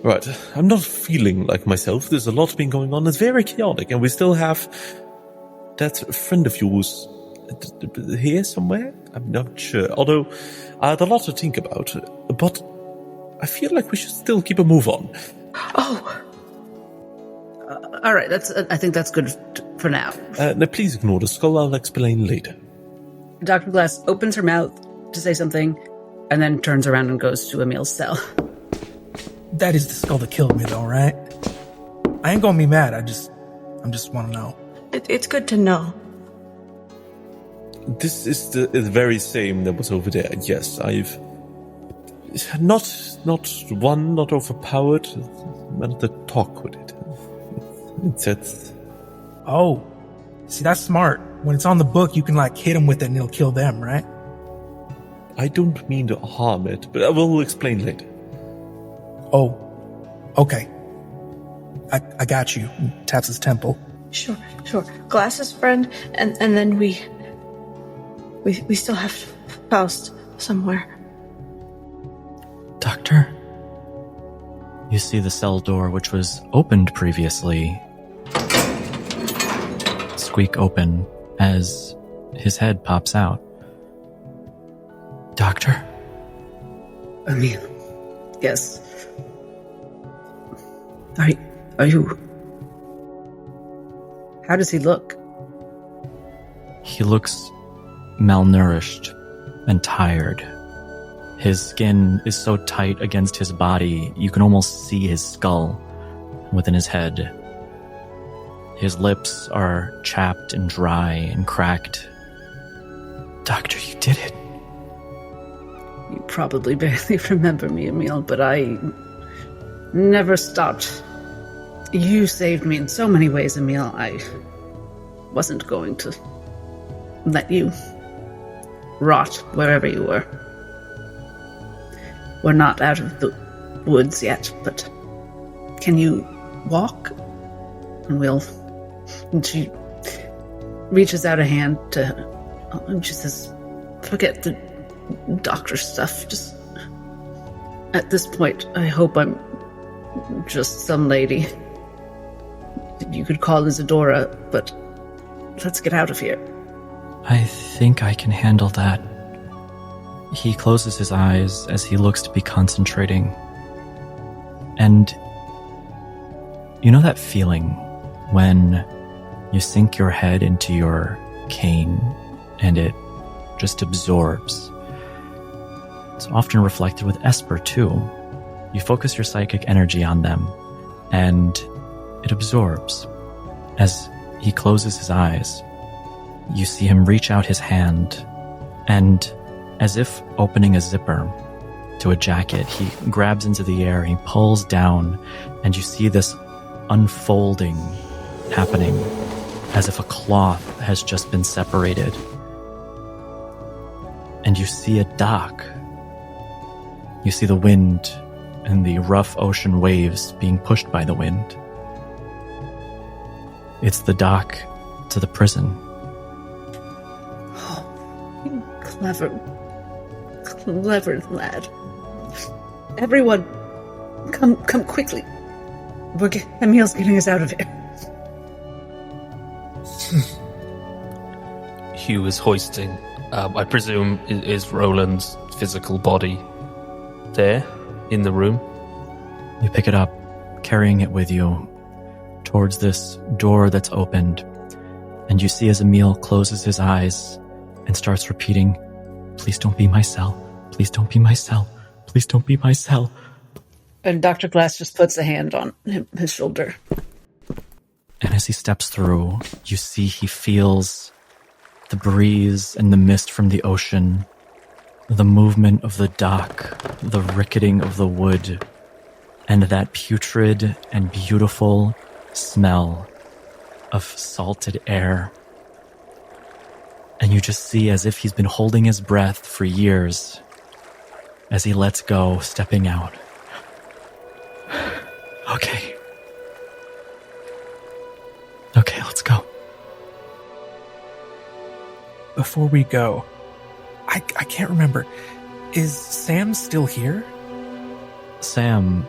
Right, I'm not feeling like myself. There's a lot been going on. It's very chaotic, and we still have that friend of yours here somewhere? I'm not sure. Although, I had a lot to think about. But I feel like we should still keep a move on. Oh! All right, I think that's good for now. Now please ignore the skull. I'll explain later. Dr. Glass opens her mouth to say something, and then turns around and goes to Emil's cell. That is the skull that killed me, though, right? I ain't gonna be mad. I just want to know. It's good to know. This is the very same that was over there. Yes, I've not won, not overpowered. Meant to talk with it. It said, Oh, see, that's smart. When it's on the book, you can hit them with it and it'll kill them, right? I don't mean to harm it, but I will explain later. Oh, okay. I got you. Taps his temple. Sure. Glass's friend, and then we still have Faust somewhere. Doctor? You see the cell door, which was opened previously, squeak open as his head pops out. Doctor? Emil. Yes. Are you... How does he look? He looks malnourished and tired. His skin is so tight against his body, you can almost see his skull within his head. His lips are chapped and dry and cracked. Doctor, you did it. You probably barely remember me, Emil, but I never stopped. You saved me in so many ways, Emil. I wasn't going to let you rot wherever you were. We're not out of the woods yet, but can you walk? And she reaches out a hand to her, and she says, forget the doctor stuff. Just at this point, I hope I'm just some lady. You could call Isadora, but let's get out of here. I think I can handle that. He closes his eyes as he looks to be concentrating. And you know that feeling when you sink your head into your cane and it just absorbs? It's often reflected with Esper too. You focus your psychic energy on them and it absorbs. As he closes his eyes, you see him reach out his hand and, as if opening a zipper to a jacket, he grabs into the air, he pulls down, and you see this unfolding happening as if a cloth has just been separated. And you see a dock. You see the wind and the rough ocean waves being pushed by the wind. It's the dock to the prison. Clever lad. Everyone, come quickly. Emil's getting us out of here. Hugh is hoisting. I presume is Roland's physical body there in the room? You pick it up, carrying it with you towards this door that's opened, and you see as Emil closes his eyes and starts repeating, "Please don't be my cell. Please don't be my cell. Please don't be my cell." And Dr. Glass just puts a hand on his shoulder. And as he steps through, you see he feels the breeze and the mist from the ocean, the movement of the dock, the ricketing of the wood, and that putrid and beautiful smell of salted air. And you just see as if he's been holding his breath for years as he lets go, stepping out. Okay. Okay, let's go. Before we go, I can't remember. Is Sam still here? Sam,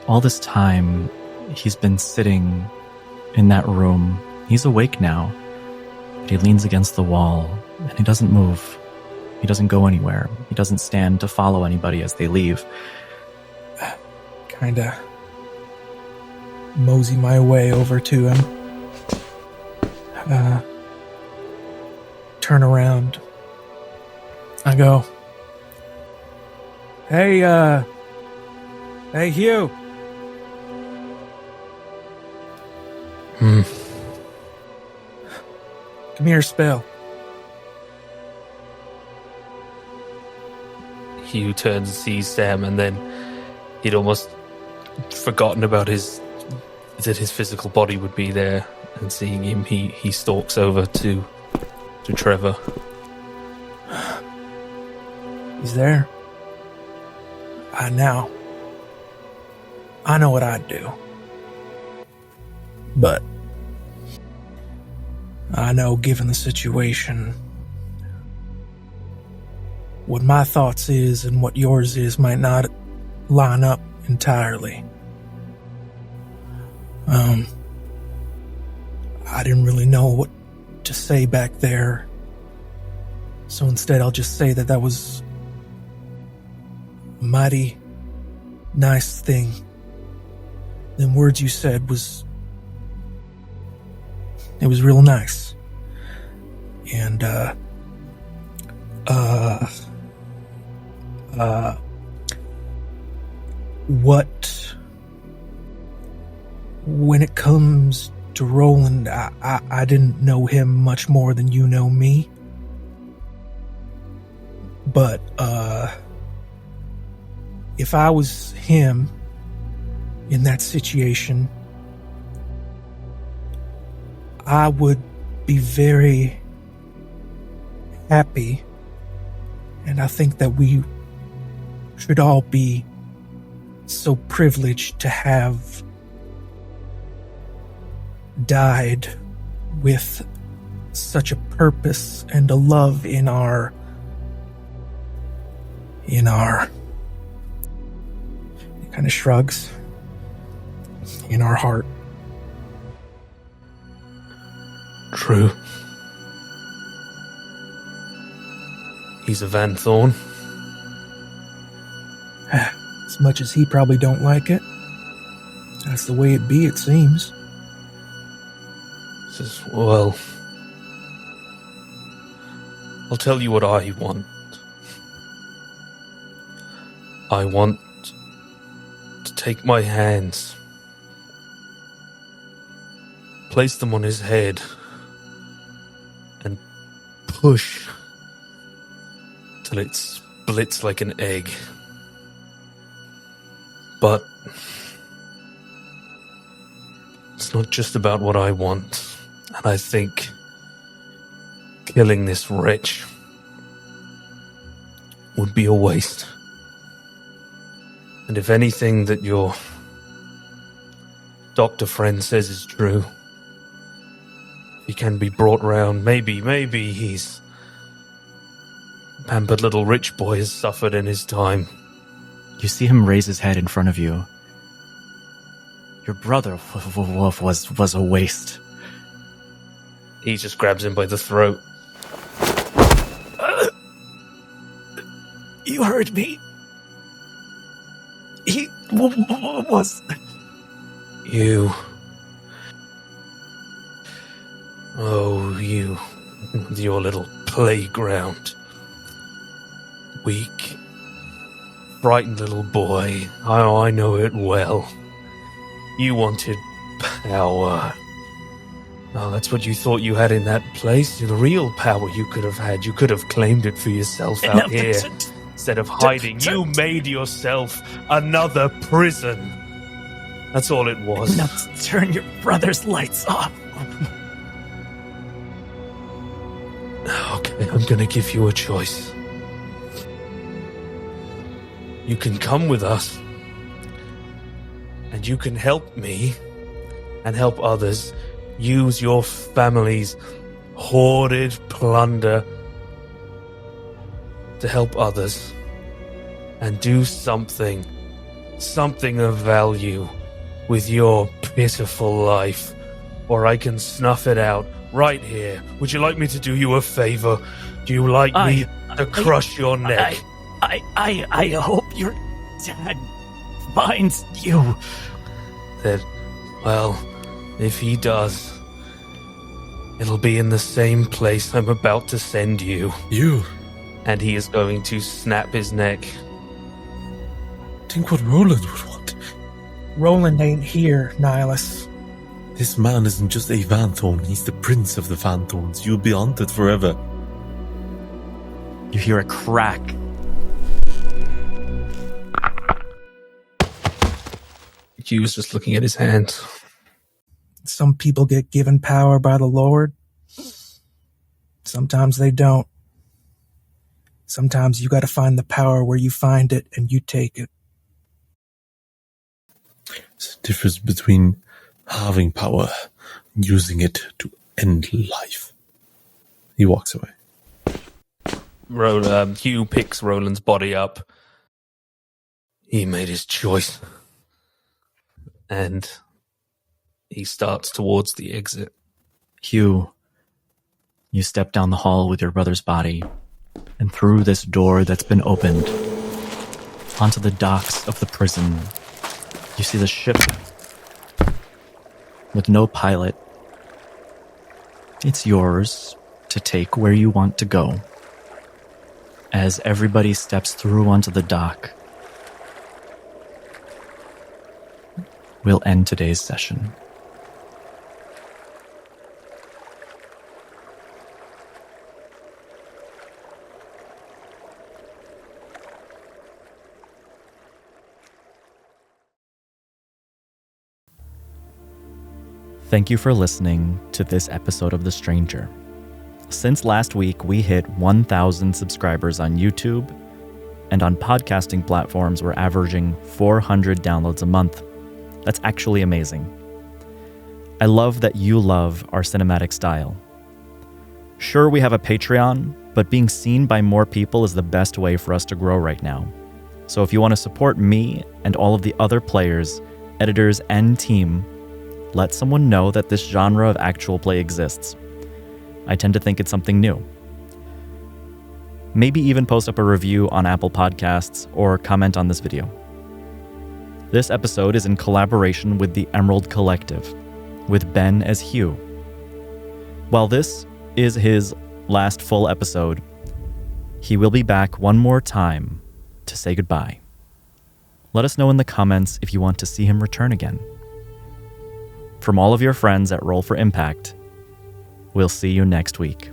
all this time, he's been sitting in that room. He's awake now, but he leans against the wall, and he doesn't move. He doesn't go anywhere. He doesn't stand to follow anybody as they leave. Kinda mosey my way over to him. Turn around. I go, Hey, Hugh. Come here, Spell. Hugh turns and sees Sam, and then he'd almost forgotten about his physical body would be there, and seeing him, he stalks over to Trevor. He's there. I know what I'd do. But I know, given the situation, what my thoughts is and what yours is might not line up entirely. I didn't really know what to say back there, so instead I'll just say that was a mighty nice thing them words you said was... It was real nice. And, when it comes to Roland, I didn't know him much more than you know me. But, if I was him in that situation, I would be very happy, and I think that we should all be so privileged to have died with such a purpose and a love in our he kind of shrugs, in our heart. True. He's a Van Thorn. As much as he probably don't like it, that's the way it be, it seems. Says, well, I'll tell you what I want. I want to take my hands, place them on his head, and push till it splits like an egg. But it's not just about what I want. And I think killing this wretch would be a waste. And if anything that your doctor friend says is true, he can be brought round. Maybe he's pampered little rich boy has suffered in his time. You see him raise his head in front of you. Your brother was a waste. He just grabs him by the throat. You heard me. He was... You... Oh, you... with your little playground. Weak, frightened little boy. Oh, I know it well. You wanted power. Oh, that's what you thought you had in that place? The real power you could have had. You could have claimed it for yourself out here. Instead of hiding, you made yourself another prison. That's all it was. Now turn your brother's lights off. Okay, I'm gonna give you a choice. You can come with us, and you can help me, and help others use your family's hoarded plunder to help others, and do something of value with your pitiful life, or I can snuff it out right here. Would you like me to do you a favor? Do you like me to crush your neck? I hope your dad finds you. Then, well, if he does, it'll be in the same place I'm about to send you. You? And he is going to snap his neck. Think what Roland would want. Roland ain't here, Nihilus. This man isn't just a Van Thorn, he's the prince of the Van Thorns. You'll be haunted forever. You hear a crack. He was just looking at his hand. Some people get given power by the Lord. Sometimes they don't. Sometimes you gotta find the power where you find it and you take it. There's a difference between having power and using it to end life. He walks away. Hugh picks Roland's body up. He made his choice. And he starts towards the exit. Hugh, you step down the hall with your brother's body, and through this door that's been opened, onto the docks of the prison. You see the ship with no pilot. It's yours to take where you want to go. As everybody steps through onto the dock, we'll end today's session. Thank you for listening to this episode of The Stranger. Since last week, we hit 1,000 subscribers on YouTube, and on podcasting platforms, we're averaging 400 downloads a month. That's actually amazing. I love that you love our cinematic style. Sure, we have a Patreon, but being seen by more people is the best way for us to grow right now. So if you want to support me and all of the other players, editors, and team, let someone know that this genre of actual play exists. I tend to think it's something new. Maybe even post up a review on Apple Podcasts or comment on this video. This episode is in collaboration with the Emerald Collective, with Ben as Hugh. While this is his last full episode, he will be back one more time to say goodbye. Let us know in the comments if you want to see him return again. From all of your friends at Roll for Impact, we'll see you next week.